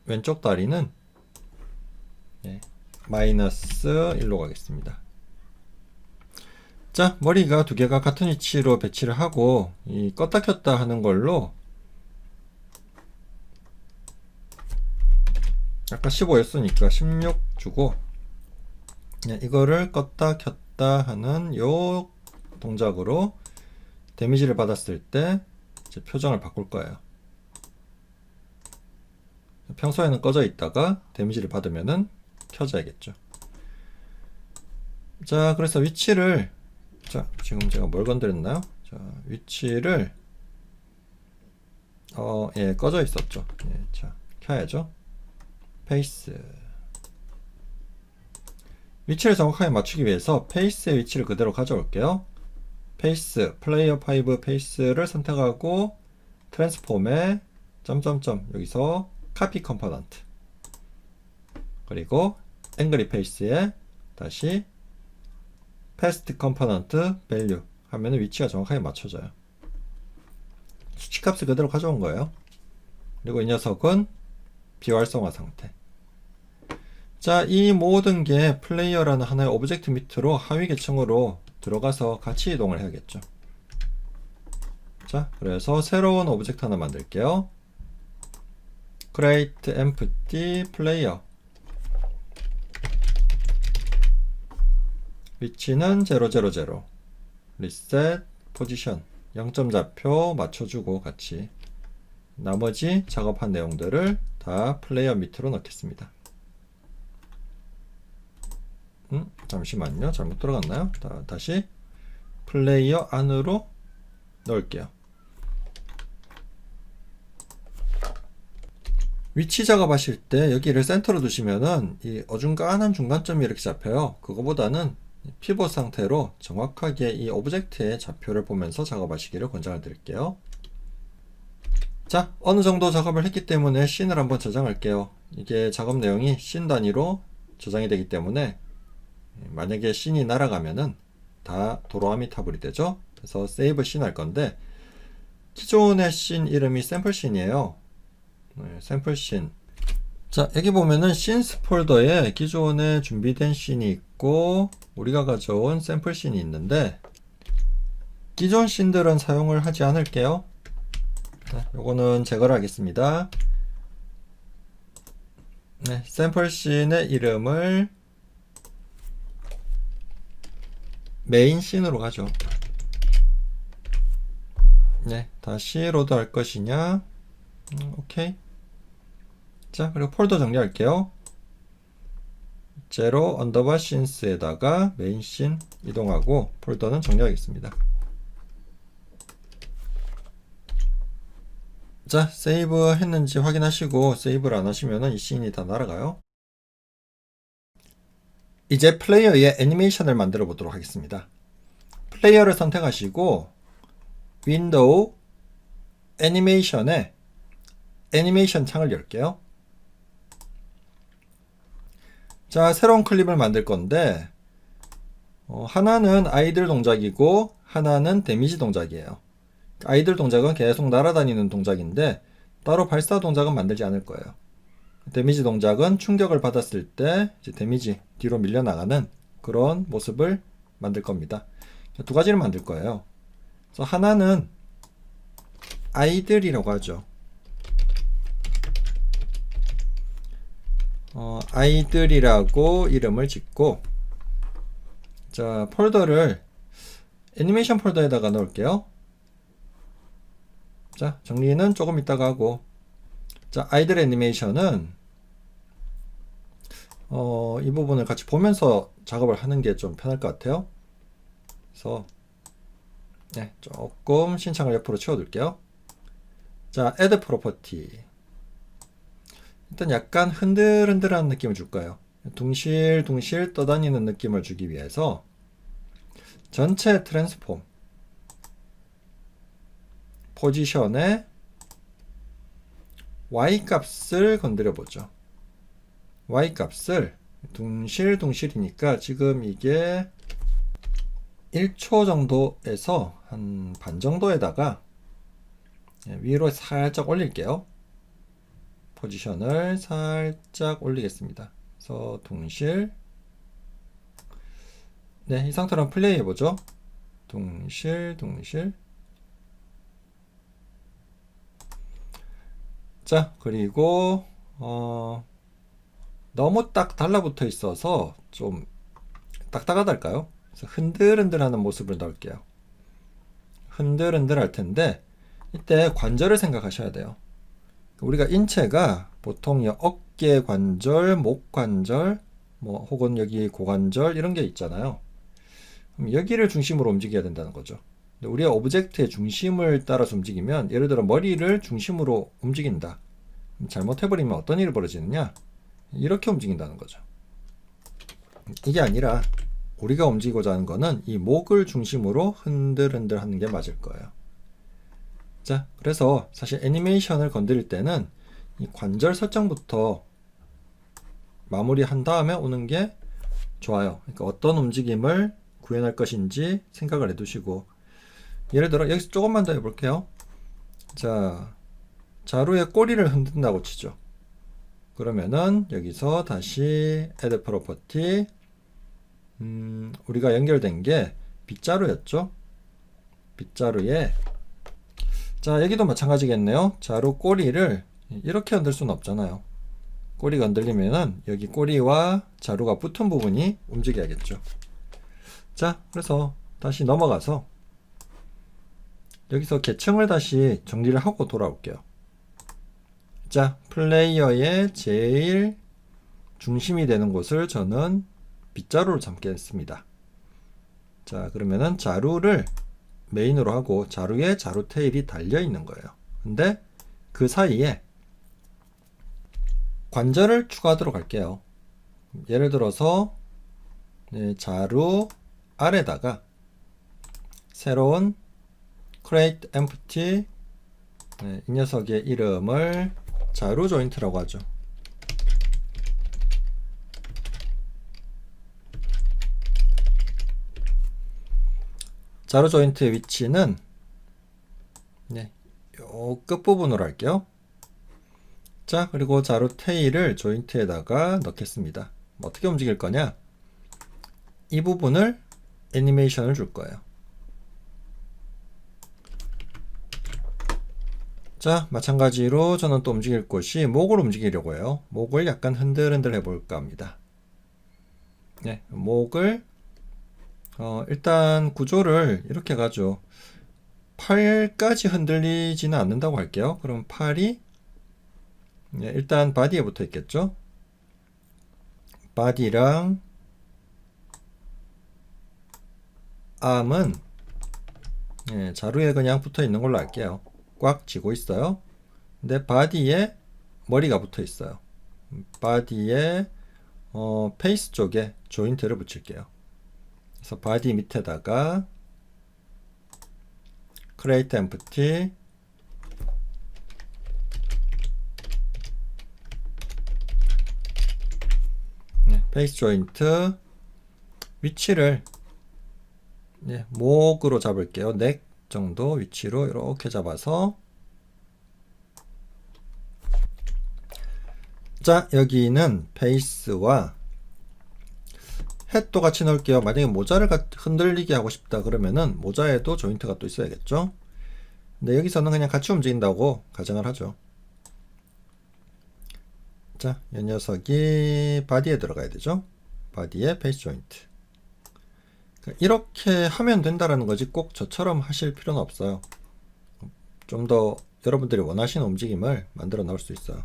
왼쪽 다리는 마이너스 1로 가겠습니다. 자, 머리가 두 개가 같은 위치로 배치를 하고 이 껐다 켰다 하는 걸로 아까 15였으니까 16 주고 이거를 껐다 했다 하는 요 동작으로 데미지를 받았을 때 이제 표정을 바꿀 거예요. 평소에는 꺼져 있다가 데미지를 받으면은 켜져야겠죠. 자, 그래서 위치를, 자, 지금 제가 뭘 건드렸나요? 자, 위치를, 예, 꺼져 있었죠. 예, 자, 켜야죠. 페이스. 위치를 정확하게 맞추기 위해서 페이스의 위치를 그대로 가져올게요. 페이스, 플레이어 5 페이스를 선택하고 트랜스폼에 점점점 여기서 카피 컴포넌트, 그리고 앵그리 페이스에 다시 패스트 컴포넌트 밸류 하면 위치가 정확하게 맞춰져요. 수치값을 그대로 가져온 거예요. 그리고 이 녀석은 비활성화 상태. 자, 이 모든 게 플레이어라는 하나의 오브젝트 밑으로 하위 계층으로 들어가서 같이 이동을 해야겠죠. 자, 그래서 새로운 오브젝트 하나 만들게요. create empty player. 위치는 000. reset position. 0점 좌표 맞춰주고 같이 나머지 작업한 내용들을 다 플레이어 밑으로 넣겠습니다. 잠시만요. 잘못 들어갔나요? 다시 플레이어 안으로 넣을게요. 위치 작업하실 때 여기를 센터로 두시면은 이 어중간한 중간점이 이렇게 잡혀요. 그거보다는 피벗 상태로 정확하게 이 오브젝트의 좌표를 보면서 작업하시기를 권장을 드릴게요. 자, 어느 정도 작업을 했기 때문에 씬을 한번 저장할게요. 이게 작업 내용이 씬 단위로 저장이 되기 때문에 만약에 씬이 날아가면은 다 도로아미 타블이 되죠. 그래서 세이브 씬 할 건데, 기존의 씬 이름이 샘플 씬이에요. 샘플 씬. 자, 여기 보면은 씬스 폴더에 기존에 준비된 씬이 있고 우리가 가져온 샘플 씬이 있는데, 기존 씬들은 사용을 하지 않을게요. 네, 요거는 제거를 하겠습니다. 네, 샘플 씬의 이름을 메인 씬으로 가죠. 네, 다시 로드 할 것이냐. 오케이. 자, 그리고 폴더 정리할게요. 제로 언더바 씬스에다가 메인 씬 이동하고 폴더는 정리하겠습니다. 자, 세이브 했는지 확인하시고, 세이브를 안 하시면은 이 씬이 다 날아가요. 이제 플레이어의 애니메이션을 만들어 보도록 하겠습니다. 플레이어를 선택하시고 윈도우 애니메이션에 애니메이션 창을 열게요. 자, 새로운 클립을 만들 건데 하나는 아이들 동작이고 하나는 데미지 동작이에요. 아이들 동작은 계속 날아다니는 동작인데 따로 발사 동작은 만들지 않을 거예요. 데미지 동작은 충격을 받았을 때 이제 데미지 뒤로 밀려나가는 그런 모습을 만들 겁니다. 두 가지를 만들 거예요. 그래서 하나는 아이들이라고 하죠. 아이들이라고 이름을 짓고, 자, 폴더를 애니메이션 폴더에다가 넣을게요. 자, 정리는 조금 이따가 하고, 자, 아이들 애니메이션은 이 부분을 같이 보면서 작업을 하는 게 좀 편할 것 같아요. 그래서 네, 조금 신청을 옆으로 치워둘게요. 자, add property. 일단 약간 흔들흔들한 느낌을 줄 거예요. 둥실둥실 떠다니는 느낌을 주기 위해서 전체 트랜스폼 포지션에 y 값을 건드려 보죠. y 값을 둥실둥실이니까 지금 이게 1초 정도에서 한 반 정도에다가 위로 살짝 올릴게요. 포지션을 살짝 올리겠습니다. 그래서 둥실. 네, 이 상태로 플레이 해보죠. 둥실둥실. 자, 그리고 너무 딱 달라붙어 있어서 좀 딱딱하달까요? 그래서 흔들흔들하는 모습을 넣을게요. 흔들흔들 할 텐데 이때 관절을 생각하셔야 돼요. 우리가 인체가 보통 어깨 관절, 목 관절, 뭐 혹은 여기 고관절 이런 게 있잖아요. 그럼 여기를 중심으로 움직여야 된다는 거죠. 근데 우리가 오브젝트의 중심을 따라서 움직이면, 예를 들어 머리를 중심으로 움직인다. 잘못해버리면 어떤 일이 벌어지느냐? 이렇게 움직인다는 거죠. 이게 아니라 우리가 움직이고자 하는 거는 이 목을 중심으로 흔들흔들 하는 게 맞을 거예요. 자, 그래서 사실 애니메이션을 건드릴 때는 이 관절 설정부터 마무리한 다음에 오는 게 좋아요. 그러니까 어떤 움직임을 구현할 것인지 생각을 해두시고, 예를 들어 여기서 조금만 더 해볼게요. 자, 자루의 꼬리를 흔든다고 치죠. 그러면은 여기서 다시 add property, 우리가 연결된 게 빗자루였죠. 빗자루에, 자, 여기도 마찬가지겠네요. 자루 꼬리를 이렇게 흔들 수는 없잖아요. 꼬리가 흔들리면은 여기 꼬리와 자루가 붙은 부분이 움직여야겠죠. 자, 그래서 다시 넘어가서 여기서 계층을 다시 정리를 하고 돌아올게요. 자, 플레이어의 제일 중심이 되는 곳을 저는 빗자루로 잡겠습니다. 자, 그러면은 자루를 메인으로 하고 자루에 자루 테일이 달려 있는 거예요. 근데 그 사이에 관절을 추가하도록 할게요. 예를 들어서 자루 아래다가 새로운 create empty, 이 녀석의 이름을 자루 조인트라고 하죠. 자루 조인트의 위치는 요 끝부분으로 할게요. 자, 그리고 자루 테일을 조인트에다가 넣겠습니다. 어떻게 움직일 거냐? 이 부분을 애니메이션을 줄 거예요. 자, 마찬가지로 저는 또 움직일 곳이 목을 움직이려고 해요. 목을 약간 흔들흔들 해볼까 합니다. 네, 목을 일단 구조를 이렇게 가죠. 팔까지 흔들리지는 않는다고 할게요. 그럼 팔이 일단 바디에 붙어 있겠죠. 바디랑 암은 자루에 그냥 붙어 있는 걸로 할게요. 꽉 쥐고 있어요. 근데 바디에 머리가 붙어 있어요. 바디에 페이스 쪽에 조인트를 붙일게요. 그래서 바디 밑에다가 create empty, 페이스 조인트 위치를 목으로 잡을게요. 넥 정도 위치로 이렇게 잡아서, 자, 여기는 페이스와 햇도 같이 넣을게요. 만약에 모자를 흔들리게 하고 싶다 그러면은 모자에도 조인트가 또 있어야겠죠. 근데 여기서는 그냥 같이 움직인다고 가정을 하죠. 자, 이 녀석이 바디에 들어가야 되죠. 바디에 페이스 조인트. 이렇게 하면 된다라는 거지 꼭 저처럼 하실 필요는 없어요. 좀 더 여러분들이 원하시는 움직임을 만들어 나올 수 있어요.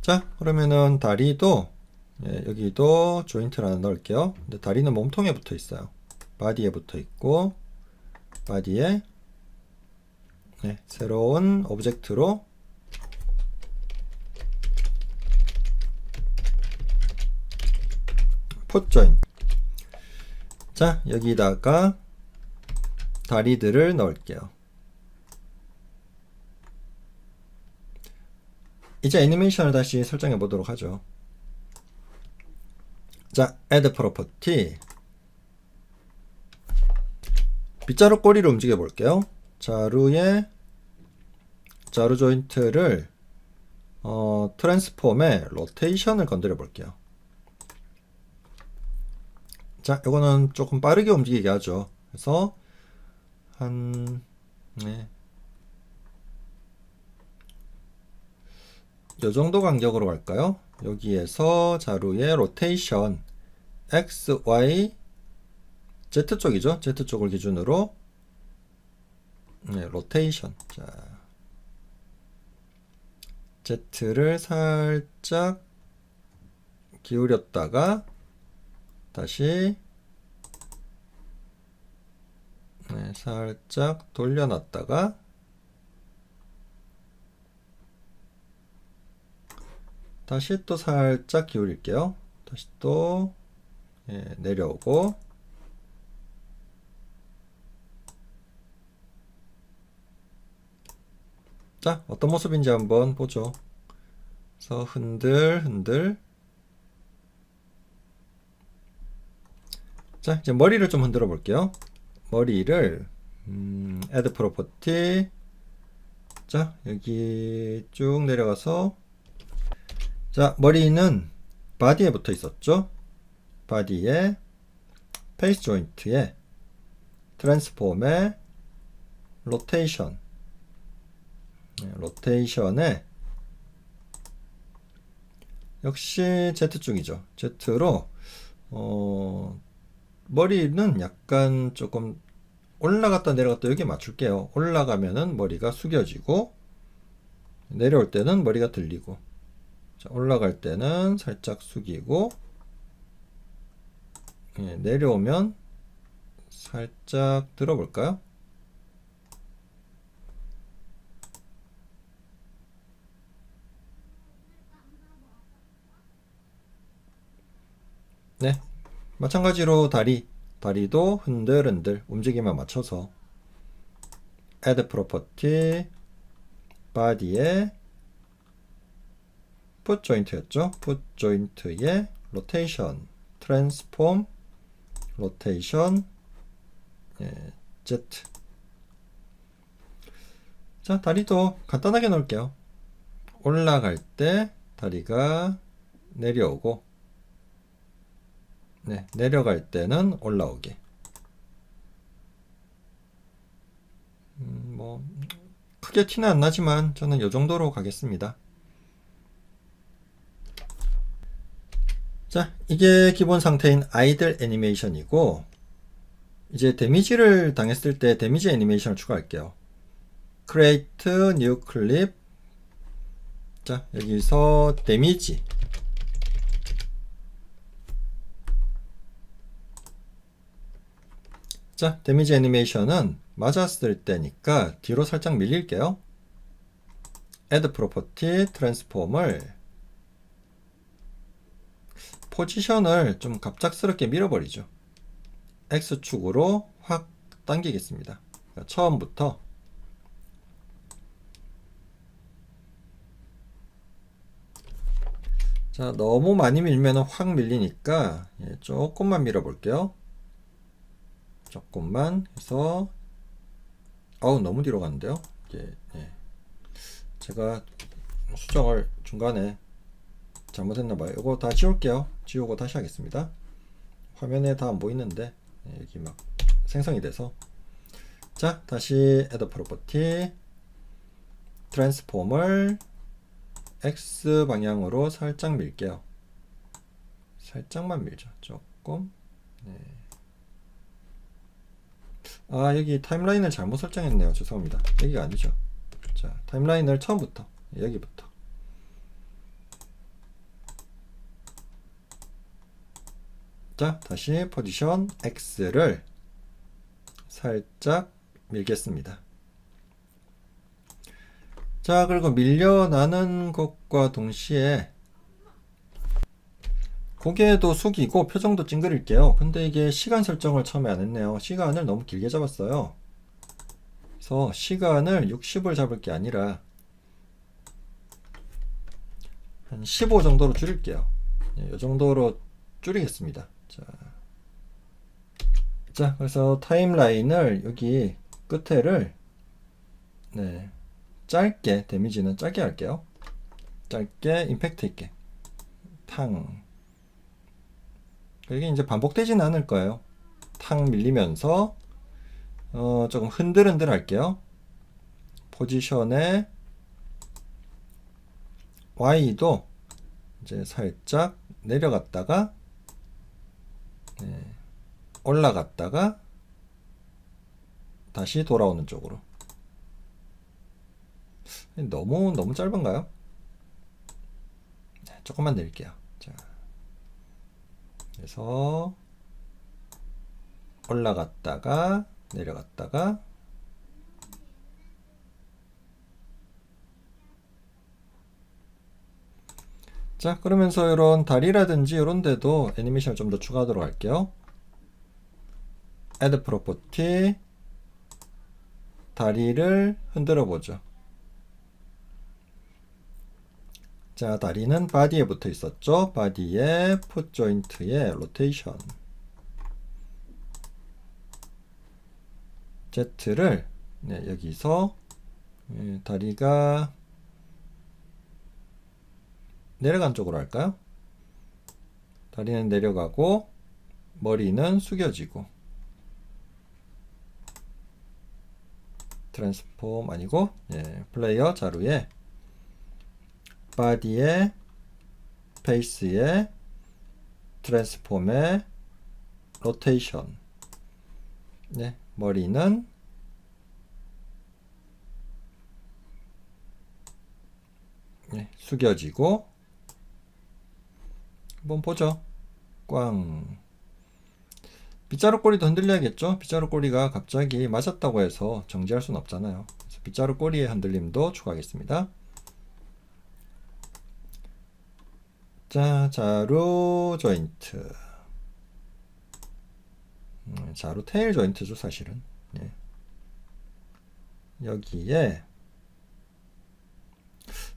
자, 그러면은 다리도 여기도 조인트를 하나 넣을게요. 근데 다리는 몸통에 붙어 있어요. 바디에 붙어 있고, 바디에 새로운 오브젝트로 풋 조인트. 자, 여기다가 다리들을 넣을게요. 이제 애니메이션을 다시 설정해 보도록 하죠. 자, add property, 빗자루 꼬리를 움직여 볼게요. 자루에 자루 조인트를 트랜스폼에 로테이션을 건드려 볼게요. 자, 이거는 조금 빠르게 움직이게 하죠. 그래서 요 정도 간격으로 갈까요? 여기에서 자루의 로테이션 X, Y Z쪽이죠. Z쪽을 기준으로 로테이션. 자, Z를 살짝 기울였다가 다시 살짝 돌려놨다가 다시 또 살짝 기울일게요. 다시 또 내려오고 자, 어떤 모습인지 한번 보죠. 그래서 흔들 자, 이제 머리를 좀 흔들어 볼게요. 머리를 add property 자, 여기 쭉 내려가서 자, 머리는 body에 붙어 있었죠. body에 face joint에 transform에 rotation 로테이션에 역시 Z쪽이죠. Z로 머리는 약간 조금 올라갔다 내려갔다 여기 맞출게요. 올라가면은 머리가 숙여지고 내려올 때는 머리가 들리고 자, 올라갈 때는 살짝 숙이고 내려오면 살짝 들어볼까요? 네, 마찬가지로 다리도 흔들흔들 움직임에 맞춰서 add property body에 foot joint였죠. foot joint에 rotation transform rotation Z 자, 다리도 간단하게 놓을게요. 올라갈 때 다리가 내려오고 내려갈 때는 올라오게. 뭐 크게 티는 안 나지만 저는 이 정도로 가겠습니다. 자, 이게 기본 상태인 아이들 애니메이션이고 이제 데미지를 당했을 때 데미지 애니메이션을 추가할게요. create new clip 자, 여기서 데미지 자, 데미지 애니메이션은 맞았을 때니까 뒤로 살짝 밀릴게요. add property transform을 포지션을 좀 갑작스럽게 밀어버리죠. X축으로 확 당기겠습니다. 그러니까 처음부터 자, 너무 많이 밀면 확 밀리니까 조금만 밀어볼게요. 조금만 해서 너무 뒤로 가는데요. 이게 제가 수정을 중간에 잘못했나봐요. 이거 다 지울게요. 지우고 다시 하겠습니다. 화면에 다 안 보이는데 여기 막 생성이 돼서 자, 다시 add property transformer X 방향으로 살짝 밀게요. 살짝만 밀죠. 조금 여기 타임라인을 잘못 설정했네요. 죄송합니다. 여기가 아니죠. 자, 타임라인을 처음부터 여기부터 자, 다시 포지션 X를 살짝 밀겠습니다. 자, 그리고 밀려나는 것과 동시에 고개도 숙이고 표정도 찡그릴게요. 근데 이게 시간 설정을 처음에 안 했네요. 시간을 너무 길게 잡았어요. 그래서 시간을 60을 잡을 게 아니라 한 15 정도로 줄일게요. 이 정도로 줄이겠습니다. 자, 그래서 타임라인을 여기 끝에를 짧게 데미지는 짧게 할게요. 짧게 임팩트 있게 탕. 이게 이제 반복되지는 않을 거예요. 탕 밀리면서 조금 흔들흔들 할게요. 포지션에 Y도 이제 살짝 내려갔다가 올라갔다가 다시 돌아오는 쪽으로. 너무 짧은가요? 네, 조금만 내릴게요. 자, 그래서 올라갔다가 내려갔다가 자, 그러면서 이런 다리라든지 이런 데도 애니메이션을 좀 더 추가하도록 할게요. Add Property 다리를 흔들어 보죠. 자, 다리는 바디에 붙어 있었죠. 바디에 풋 조인트에 로테이션 Z를 네, 여기서 다리가 내려간 쪽으로 할까요? 다리는 내려가고 머리는 숙여지고 트랜스폼 아니고 플레이어 자루에 바디에 페이스에 트랜스폼에 로테이션 머리는 숙여지고 한번 보죠. 꽝. 빗자루 꼬리도 흔들려야겠죠. 빗자루 꼬리가 갑자기 맞았다고 해서 정지할 수는 없잖아요. 그래서 빗자루 꼬리의 흔들림도 추가하겠습니다. 자, 자루 조인트. 자루 테일 조인트죠, 사실은. 여기에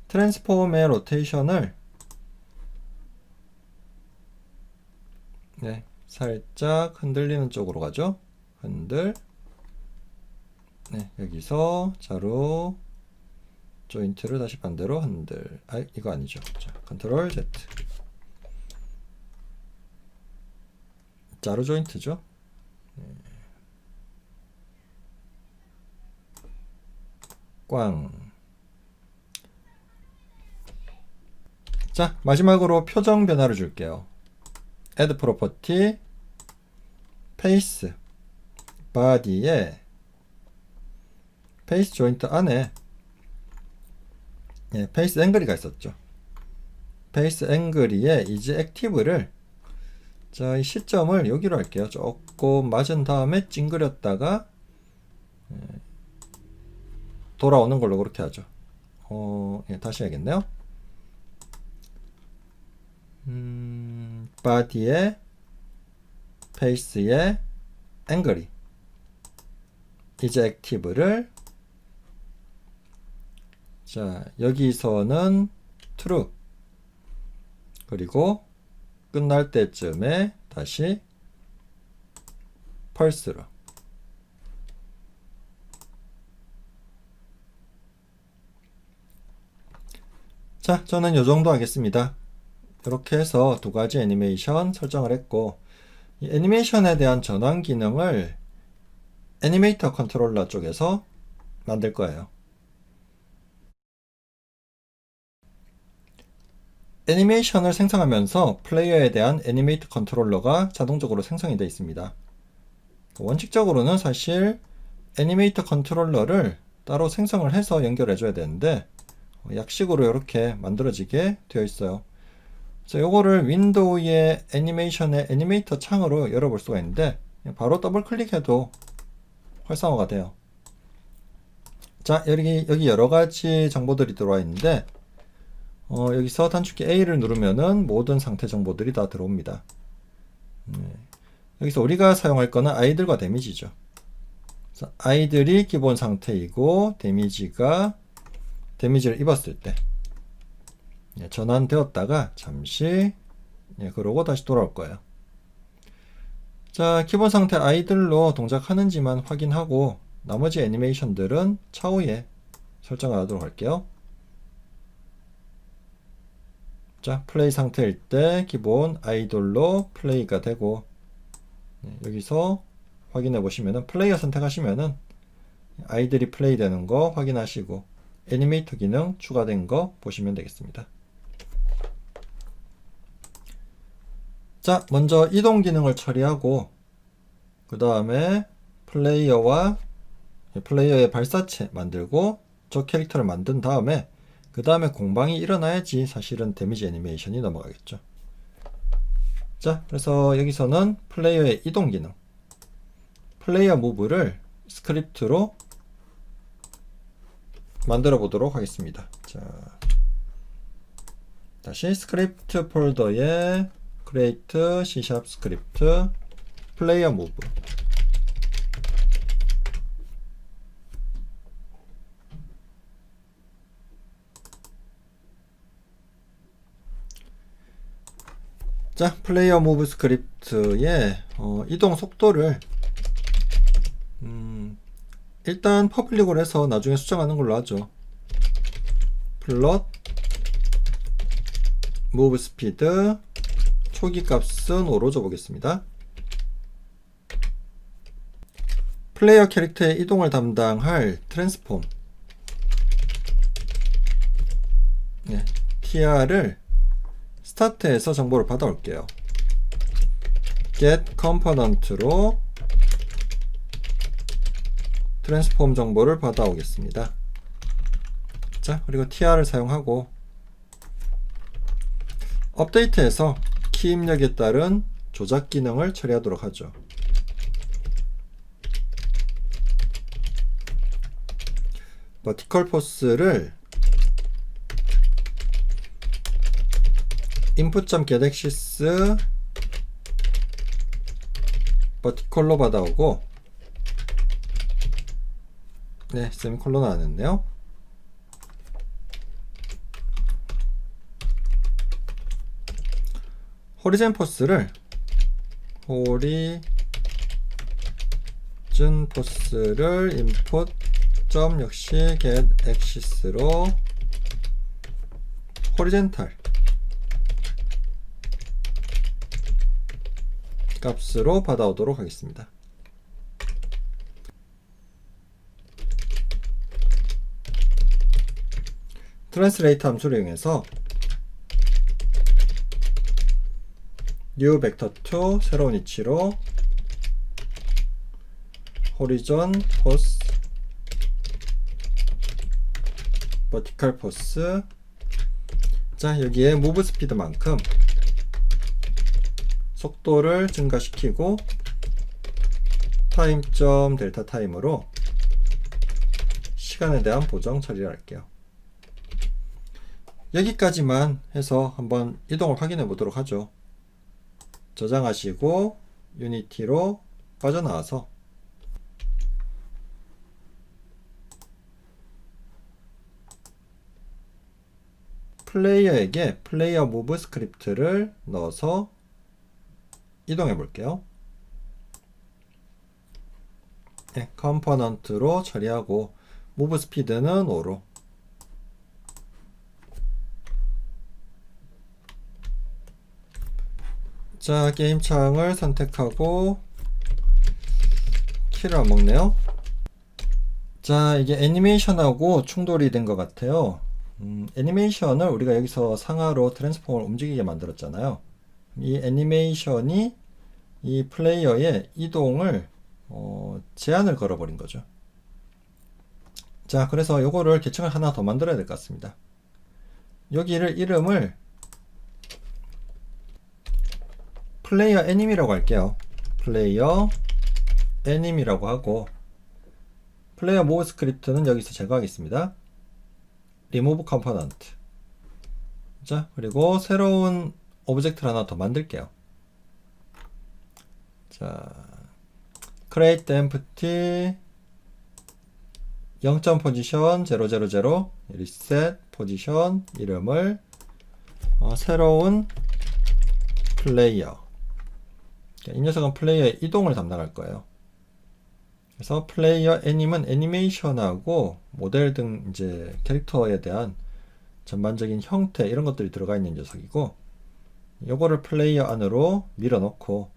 트랜스폼의 로테이션을 살짝 흔들리는 쪽으로 가죠. 여기서 자루 조인트를 다시 반대로 이거 아니죠. 자, 컨트롤 Z. 자루 조인트죠. 꽝. 자, 마지막으로 표정 변화를 줄게요. Add Property Face 바디에 페이스 조인트 안에 페이스 앵글이가 있었죠. 페이스 앵글이에 이즈 액티브를 자, 이 시점을 여기로 할게요. 조금 맞은 다음에 찡그렸다가 돌아오는 걸로 그렇게 하죠. 다시 해야겠네요. 바디에 페이스에 앵글이 이제 액티브를 자, 여기서는 true 그리고 끝날 때쯤에 다시 펄스로 자, 저는 요 정도 하겠습니다. 이렇게 해서 두 가지 애니메이션 설정을 했고 이 애니메이션에 대한 전환 기능을 애니메이터 컨트롤러 쪽에서 만들 거예요. 애니메이션을 생성하면서 플레이어에 대한 애니메이터 컨트롤러가 자동적으로 생성이 되어 있습니다. 원칙적으로는 사실 애니메이터 컨트롤러를 따로 생성을 해서 연결해 줘야 되는데 약식으로 이렇게 만들어지게 되어 있어요. 그래서 요거를 윈도우의 애니메이션의 애니메이터 창으로 열어볼 수가 있는데 바로 더블 클릭해도 활성화가 돼요. 자, 여기 여러 가지 정보들이 들어와 있는데 여기서 단축키 A를 누르면은 모든 상태 정보들이 다 들어옵니다. 여기서 우리가 사용할 거는 아이들과 데미지죠. 그래서 아이들이 기본 상태이고 데미지를 입었을 때 전환되었다가 잠시 그러고 다시 돌아올 거예요. 자, 기본 상태 아이들로 동작하는지만 확인하고 나머지 애니메이션들은 차후에 설정을 하도록 할게요. 자, 플레이 상태일 때 기본 아이돌로 플레이가 되고 여기서 확인해 보시면은 플레이어 선택하시면은 아이들이 플레이 되는 거 확인하시고 애니메이터 기능 추가된 거 보시면 되겠습니다. 자, 먼저 이동 기능을 처리하고 그 다음에 플레이어와 플레이어의 발사체 만들고 저 캐릭터를 만든 다음에 그 다음에 공방이 일어나야지 사실은 데미지 애니메이션이 넘어가겠죠. 자, 그래서 여기서는 플레이어의 이동 기능, 플레이어 무브를 스크립트로 만들어 보도록 하겠습니다. 자, 다시 스크립트 폴더에 create C# 스크립트 플레이어 무브. 자, 플레이어 무브 스크립트의 이동 속도를 일단 퍼블릭으로 해서 나중에 수정하는 걸로 하죠. 플롯 무브 스피드 초기 값은 5로 줘보겠습니다. 플레이어 캐릭터의 이동을 담당할 트랜스폼 tr을 스타트에서 정보를 받아올게요. get component로 트랜스폼 정보를 받아오겠습니다. 자, 그리고 tr을 사용하고 업데이트해서 키 입력에 따른 조작 기능을 처리하도록 하죠. 버티컬 포스를 input.getAxis 버티컬로 받아오고 네, 세미콜론 안 했네요. 호리젠 포스를 호리즌 포스를 input 점 역시 get axis로 호리젠탈 값으로 받아오도록 하겠습니다. 트랜스레이트 함수를 이용해서 new vector2 새로운 위치로 horizon force vertical force 자, 여기에 move speed만큼 속도를 증가시키고 타임.델타 타임으로 시간에 대한 보정 처리를 할게요. 여기까지만 해서 한번 이동을 확인해 보도록 하죠. 저장하시고 유니티로 빠져나와서 플레이어에게 플레이어 무브 스크립트를 넣어서 이동해 볼게요. 네, 컴포넌트로 처리하고 무브 스피드는 5로 자, 게임 창을 선택하고 키를 안 먹네요. 자, 이게 애니메이션하고 충돌이 된 것 같아요. 애니메이션을 우리가 여기서 상하로 트랜스폼을 움직이게 만들었잖아요. 이 애니메이션이 이 플레이어의 이동을 제한을 걸어버린 거죠. 자, 그래서 요거를 계층을 하나 더 만들어야 될 것 같습니다. 여기를 이름을 플레이어 애니미라고 할게요. 플레이어 애니미라고 하고 플레이어 모브 스크립트는 여기서 제거하겠습니다. remove component. 자, 그리고 새로운 오브젝트를 하나 더 만들게요. 자, create empty 0. position 000 reset position 이름을 새로운 플레이어. 이 녀석은 플레이어의 이동을 담당할 거예요. 그래서 플레이어 애님은 애니메이션하고 모델 등 이제 캐릭터에 대한 전반적인 형태 이런 것들이 들어가 있는 녀석이고 요거를 플레이어 안으로 밀어넣고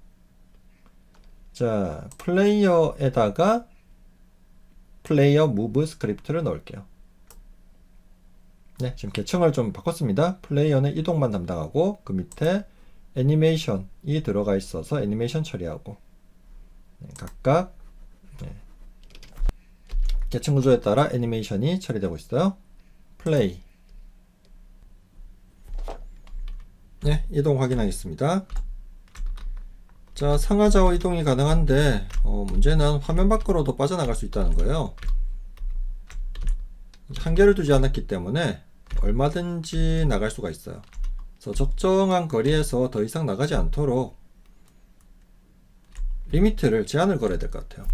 자, 플레이어에다가 플레이어 무브 스크립트를 넣을게요. 네, 지금 계층을 좀 바꿨습니다. 플레이어는 이동만 담당하고 그 밑에 애니메이션이 들어가 있어서 애니메이션 처리하고 각각 계층 구조에 따라 애니메이션이 처리되고 있어요. 플레이. 네, 이동 확인하겠습니다. 자, 상하좌우 이동이 가능한데 문제는 화면 밖으로도 빠져나갈 수 있다는 거예요. 한계를 두지 않았기 때문에 얼마든지 나갈 수가 있어요. 그래서 적정한 거리에서 더 이상 나가지 않도록 리미트를 제한을 걸어야 될 것 같아요.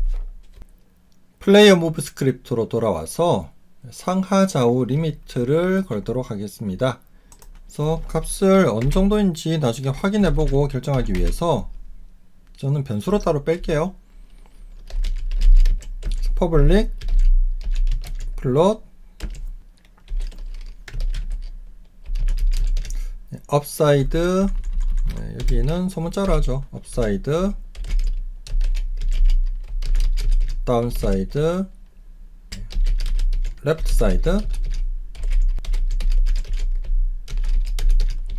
플레이어 무브 스크립트로 돌아와서 상하 좌우 리미트를 걸도록 하겠습니다. 그래서 값을 어느 정도인지 나중에 확인해보고 결정하기 위해서 저는 변수로 따로 뺄게요. 퍼블릭 플롯 업사이드, 여기는 소문자로 하죠. 업사이드, 다운사이드, 레프트 사이드,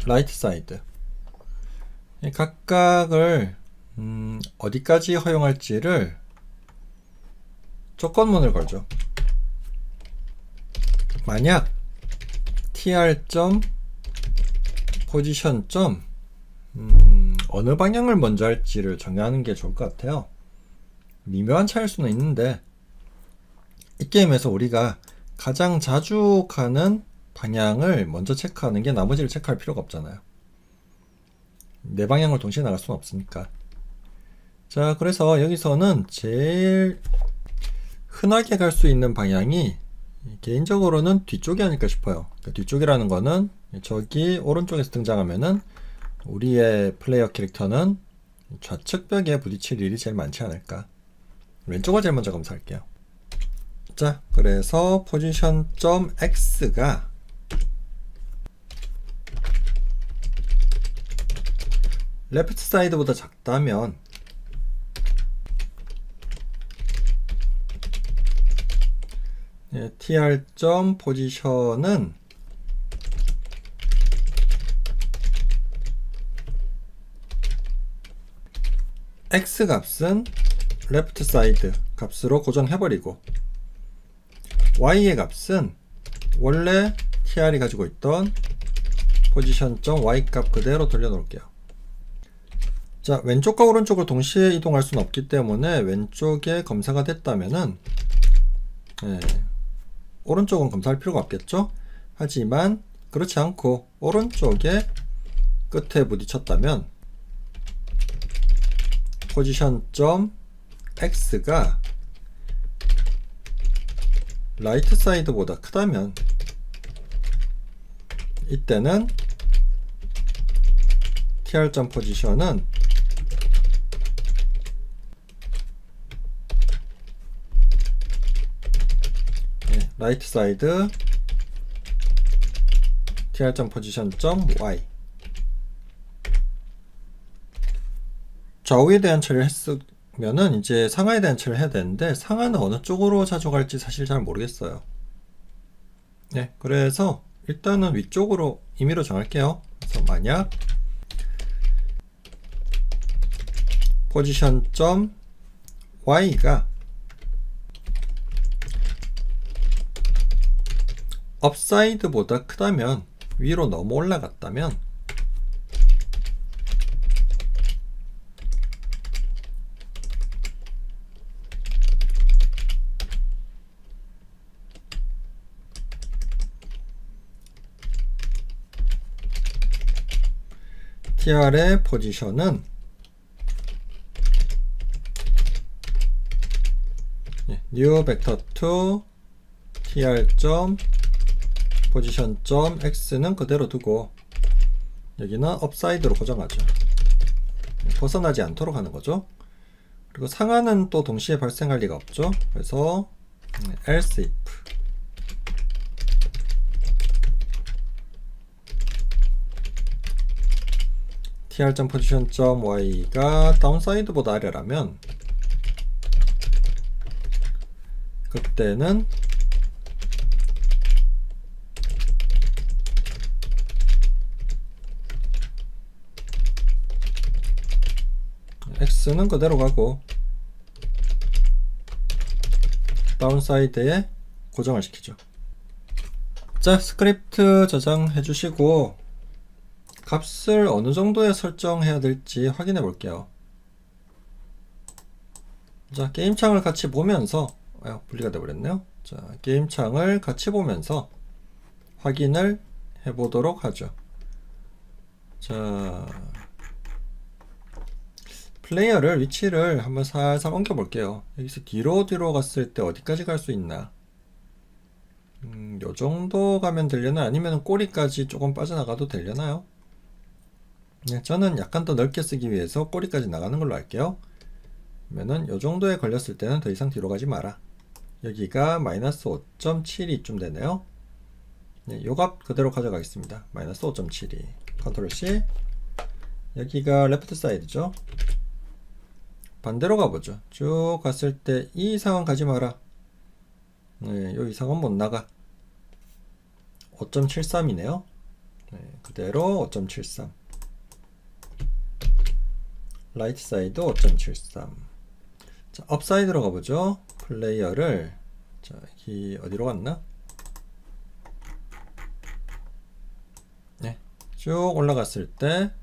라이트 사이드. 각각을 어디까지 허용할지를 조건문을 걸죠. 만약 tr. 포지션. 어느 방향을 먼저 할지를 정하는 게 좋을 것 같아요. 미묘한 차이일 수는 있는데 이 게임에서 우리가 가장 자주 가는 방향을 먼저 체크하는 게 나머지를 체크할 필요가 없잖아요. 네 방향을 동시에 나갈 수는 없으니까. 자, 그래서 여기서는 제일 흔하게 갈 수 있는 방향이 개인적으로는 뒤쪽이 아닐까 싶어요. 그러니까 뒤쪽이라는 거는 저기 오른쪽에서 등장하면은 우리의 플레이어 캐릭터는 좌측 벽에 부딪힐 일이 제일 많지 않을까. 왼쪽을 제일 먼저 검사할게요. 자, 그래서 포지션.x가 레프트 사이드보다 작다면 tr.position은 x 값은 레프트 사이드 값으로 고정해버리고 y의 값은 원래 tr이 가지고 있던 position.y 값 그대로 돌려놓을게요. 자, 왼쪽과 오른쪽을 동시에 이동할 수는 없기 때문에 왼쪽에 검사가 됐다면은 오른쪽은 검사할 필요가 없겠죠? 하지만 그렇지 않고 오른쪽에 끝에 부딪혔다면 position.x가 라이트 사이드보다 크다면 이때는 tr.position은 라이트 사이드 tr.position.y 좌우에 대한 처리를 했으면은 이제 상하에 대한 처리를 해야 되는데 상하는 어느 쪽으로 자주 갈지 사실 잘 모르겠어요. 네, 그래서 일단은 위쪽으로 임의로 정할게요. 그래서 만약 position.y가 업사이드보다 크다면, 위로 너무 올라갔다면 tr의 포지션은 new vector to tr. position.x는 그대로 두고 여기는 업사이드로 고정하죠. 벗어나지 않도록 하는 거죠. 그리고 상하는 또 동시에 발생할 리가 없죠. 그래서 else if tr.position.y가 다운사이드보다 아래라면 그때는 x는 그대로 가고 다운사이드에 고정을 시키죠. 자, 스크립트 저장해 주시고 값을 어느 정도에 설정해야 될지 확인해 볼게요. 자, 게임창을 같이 보면서 분리가 되어 버렸네요. 자, 게임창을 같이 보면서 확인을 해 보도록 하죠. 자, 플레이어를 위치를 한번 살살 옮겨 볼게요. 여기서 뒤로 갔을 때 어디까지 갈 수 있나? 요 정도 가면 되려나? 아니면 꼬리까지 조금 빠져나가도 되려나요? 네, 저는 약간 더 넓게 쓰기 위해서 꼬리까지 나가는 걸로 할게요. 그러면은 요 정도에 걸렸을 때는 더 이상 뒤로 가지 마라. 여기가 마이너스 5.72쯤 되네요. 네, 요 값 그대로 가져가겠습니다. 마이너스 5.72. 컨트롤 C. 여기가 레프트 사이드죠. 반대로 가보죠. 쭉 갔을 때 이 이상은 가지 마라. 네, 요 이상은 못 나가. 5.73이네요. 네, 그대로 5.73. 라이트 사이드 5.73. 자, 업사이드로 가보죠. 플레이어를, 자, 이 어디로 갔나? 네, 쭉 올라갔을 때,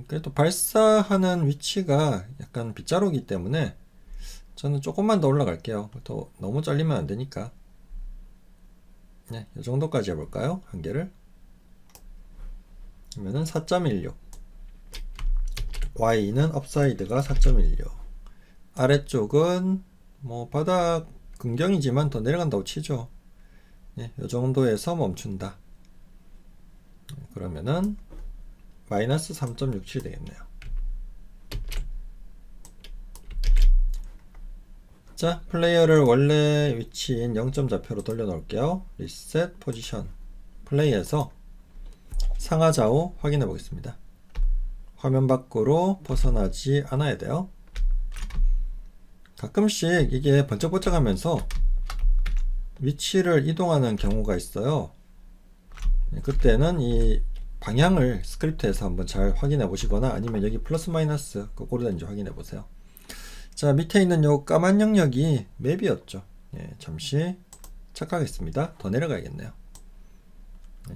그래도 발사하는 위치가 약간 빗자루이기 때문에 저는 조금만 더 올라갈게요. 또 너무 잘리면 안 되니까. 네, 이 정도까지 해볼까요? 한계를. 그러면은 4.16. Y는 업사이드가 4.16. 아래쪽은 뭐 바닥 근경이지만 더 내려간다고 치죠. 네, 이 정도에서 멈춘다. 그러면은 마이너스 3.67 되겠네요. 자, 플레이어를 원래 위치인 0점 좌표로 돌려 놓을게요. 리셋 포지션. 플레이에서 상하 좌우 확인해 보겠습니다. 화면 밖으로 벗어나지 않아야 돼요. 가끔씩 이게 번쩍번쩍 하면서 위치를 이동하는 경우가 있어요. 그때는 이 방향을 스크립트에서 한번 잘 확인해 보시거나 아니면 여기 플러스 마이너스 거꾸로 되는지 확인해 보세요. 자, 밑에 있는 요 까만 영역이 맵이었죠. 예, 잠시 착각했습니다. 더 내려가야겠네요.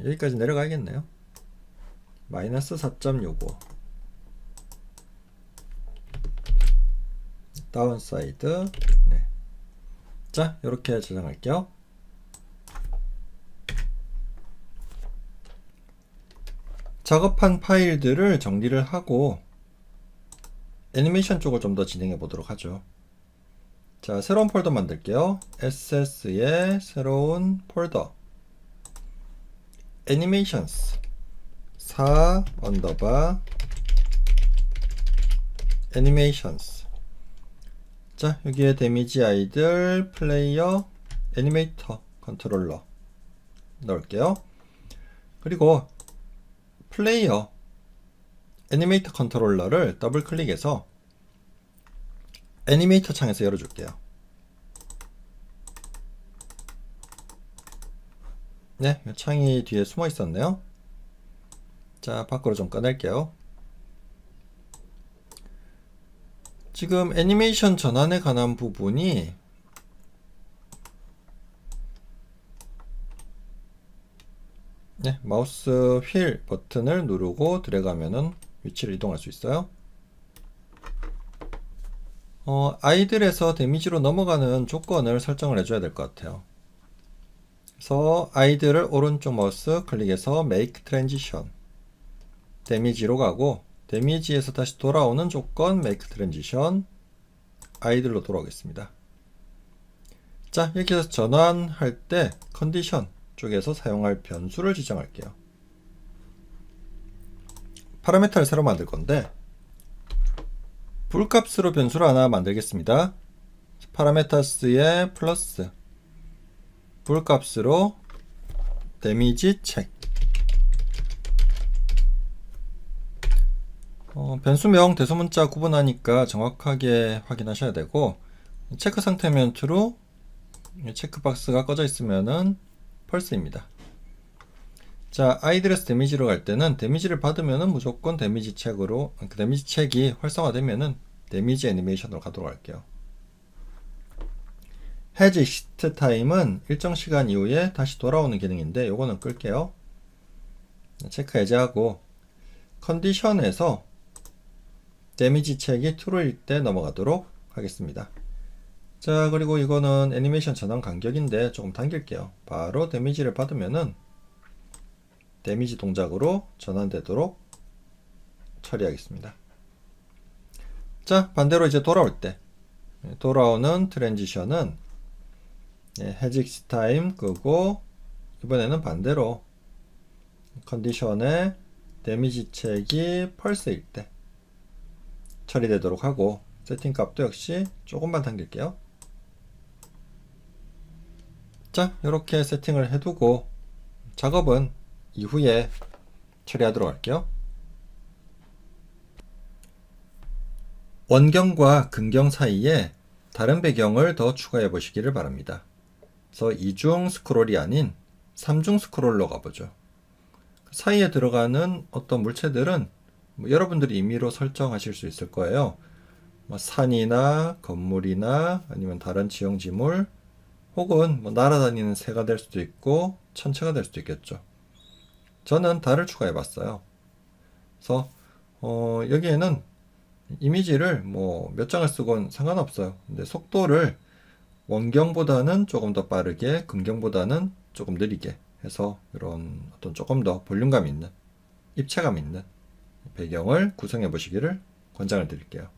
여기까지 내려가야겠네요. 마이너스 4.65. 다운사이드. 네. 자, 이렇게 저장할게요. 작업한 파일들을 정리를 하고 애니메이션 쪽을 좀 더 진행해 보도록 하죠. 자, 새로운 폴더 만들게요. SS에 새로운 폴더 애니메이션스 4 언더바 애니메이션스. 자, 여기에 데미지 아이들, 플레이어, 애니메이터, 컨트롤러 넣을게요. 그리고 플레이어 애니메이터 컨트롤러를 더블 클릭해서 애니메이터 창에서 열어줄게요. 네, 창이 뒤에 숨어 있었네요. 자, 밖으로 좀 꺼낼게요. 지금 애니메이션 전환에 관한 부분이 네, 마우스 휠 버튼을 누르고 드래그하면은 위치를 이동할 수 있어요. 아이들에서 데미지로 넘어가는 조건을 설정을 해줘야 될 것 같아요. 그래서 아이들을 오른쪽 마우스 클릭해서 Make Transition 데미지로 가고 데미지에서 다시 돌아오는 조건 Make Transition 아이들로 돌아오겠습니다. 자, 여기서 전환할 때 컨디션 쪽에서 사용할 변수를 지정할게요. 파라미터를 새로 만들 건데 불값으로 변수를 하나 만들겠습니다. 파라메터스의 플러스 불값으로 데미지 책. 변수명 대소문자 구분하니까 정확하게 확인하셔야 되고 체크 상태면 true, 체크박스가 꺼져 있으면은 펄스입니다. 자, 아이들에서 데미지로 갈 때는 데미지를 받으면은 무조건 데미지 책으로, 그 데미지 책이 활성화되면은 데미지 애니메이션으로 가도록 할게요. 해지 익시트 타임은 일정 시간 이후에 다시 돌아오는 기능인데 요거는 끌게요. 체크 해제하고 컨디션에서 데미지 체크이 true일 때 넘어가도록 하겠습니다. 자, 그리고 이거는 애니메이션 전환 간격인데 조금 당길게요. 바로 데미지를 받으면은 데미지 동작으로 전환되도록 처리하겠습니다. 자, 반대로 이제 돌아올 때 돌아오는 트랜지션은 해직스 타임 끄고 이번에는 반대로 컨디션에 데미지 체크이 펄스일 때 처리되도록 하고 세팅 값도 역시 조금만 당길게요. 자, 이렇게 세팅을 해두고 작업은 이후에 처리하도록 할게요. 원경과 근경 사이에 다른 배경을 더 추가해 보시기를 바랍니다. 그래서 2중 스크롤이 아닌 3중 스크롤로 가보죠. 사이에 들어가는 어떤 물체들은 여러분들이 임의로 설정하실 수 있을 거예요. 산이나 건물이나 아니면 다른 지형지물 혹은 날아다니는 새가 될 수도 있고 천체가 될 수도 있겠죠. 저는 달을 추가해 봤어요. 그래서 여기에는 이미지를 몇 장을 쓰건 상관없어요. 근데 속도를 원경보다는 조금 더 빠르게, 근경보다는 조금 느리게 해서 이런 어떤 조금 더 볼륨감 있는, 입체감 있는 배경을 구성해 보시기를 권장을 드릴게요.